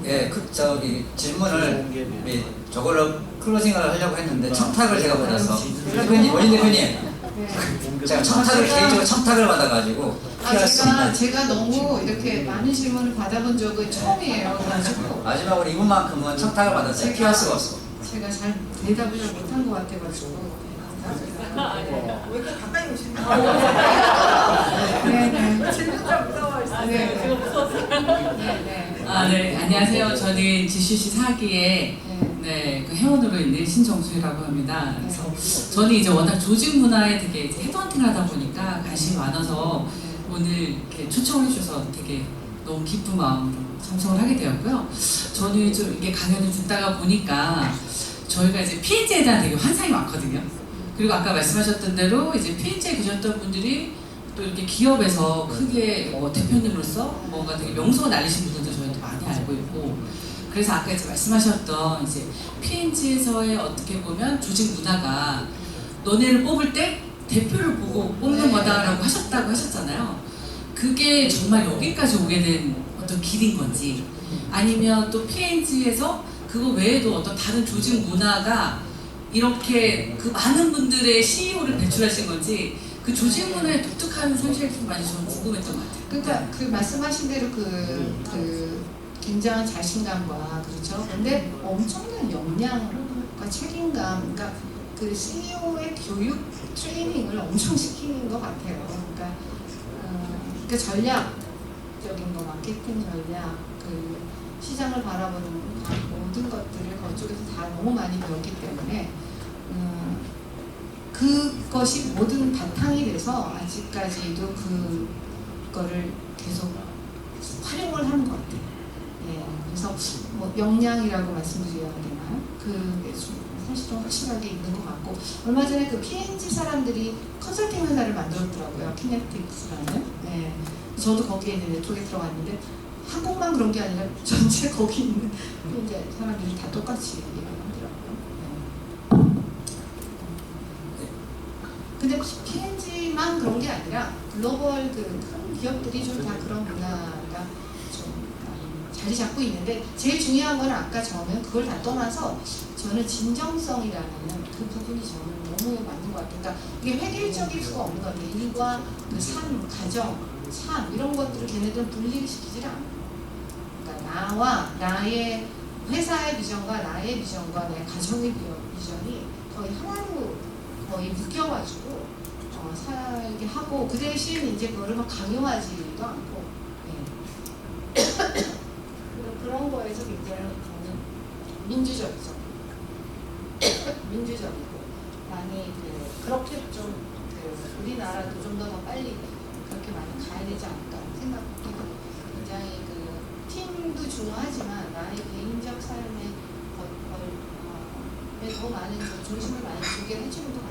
예, 질문을 저거를 클로징을 하려고 했는데 청탁을 제가 받아서 원인 대표님 제가 청탁을 개인적으로 청탁을 받아가지고 제가 너무 이렇게 많은 질문을 받아본 적은 처음이에요. 그래가지고 마지막으로 이분만큼은 청탁을 받았어요. 피할 수가 없어. 제가 잘 대답을 잘 못한 것 같아가지고. 왜 이렇게 가까이 오시는 거예요? 네네. 질문 좀 무서워했어요. 네. 제가 무서웠어요. 네네. 네, 안녕하세요. 저는 GCC 4기의 그 회원으로 있는 신정수라고 합니다. 그래서 저는 이제 워낙 조직 문화에 되게 이제 헤드헌팅을 하다 보니까 관심이 많아서 오늘 이렇게 초청을 해주셔서 되게 너무 기쁜 마음으로 참석을 하게 되었고요. 저는 좀 이게 강연을 듣다가 보니까 저희가 이제 PNG에 대한 되게 환상이 많거든요. 그리고 아까 말씀하셨던 대로 이제 PNG에 계셨던 분들이 또 이렇게 기업에서 크게 대표님으로서 뭔가 되게 명성을 날리신 분들도 저희도 많이 알고 있고, 그래서 아까 이제 말씀하셨던 이제 P&G에서의 어떻게 보면 조직 문화가 너네를 뽑을 때 대표를 보고 뽑는 거다라고 하셨잖아요. 그게 정말 여기까지 오게 된 어떤 길인 건지, 아니면 또 P&G에서 그거 외에도 어떤 다른 조직 문화가 이렇게 그 많은 분들의 CEO를 배출하신 건지, 그 조직 문화의 독특한 상실이 좀 많이 저는 궁금했던 것 같아요. 그러니까 그 말씀하신 대로 그 굉장한 자신감과, 그렇죠. 근데 엄청난 역량과 책임감, 그러니까 그 CEO의 교육 트레이닝을 엄청 시키는 것 같아요. 그러니까 전략적인 거, 마케팅 전략, 그 시장을 바라보는 모든 것들을 그쪽에서 다 너무 많이 배웠기 때문에 그것이 모든 바탕이 돼서 아직까지도 그거를 계속 활용을 하는 것 같아요. 예, 그래서 뭐 역량이라고 말씀드려야 되나? 그게 사실 좀 확실하게 있는 것 같고, 얼마 전에 그 P&G 사람들이 컨설팅 회사를 만들었더라고요. 키네틱스라는. 예, 저도 거기에 있는 네트워크에 들어갔는데 한국만 그런 게 아니라 전체 거기 있는 이제 사람들이 다 똑같이 얘기를 하더라고요. 근데 P&G만 그런 게 아니라 글로벌 그 큰 기업들이 좀 다 그런 문화가 좀 자리 잡고 있는데, 제일 중요한 건 아까 저는 그걸 다 떠나서 저는 진정성이라는 그 부분이 저는 너무 맞는 것 같아요. 그러니까 이게 획일적일 수가 없는 것 같아요. 일과 그 삶, 가정, 삶 이런 것들을 걔네들은 분리를 시키질 않아요. 그러니까 나와 나의 회사의 비전과 나의 비전과 내 가정의 비전이 거의 하나로 거의 묶여가지고 살게 하고, 그 대신 이제 그거를 막 강요하지도 않고, 그런 거에서 굉장히 저는 민주적이죠. 민주적이고 많이 그렇게 좀 우리나라도 좀 더 빨리 그렇게 많이 가야 되지 않을까 생각해요. 굉장히 팀도 중요하지만 나의 개인적 삶에 더 많은 중심을 많이 두게 해주는 것 같아요.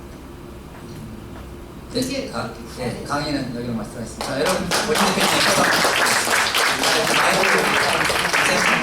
그게 강의는 여기로 말씀하겠습니다. 자, 여러분 본인 대표님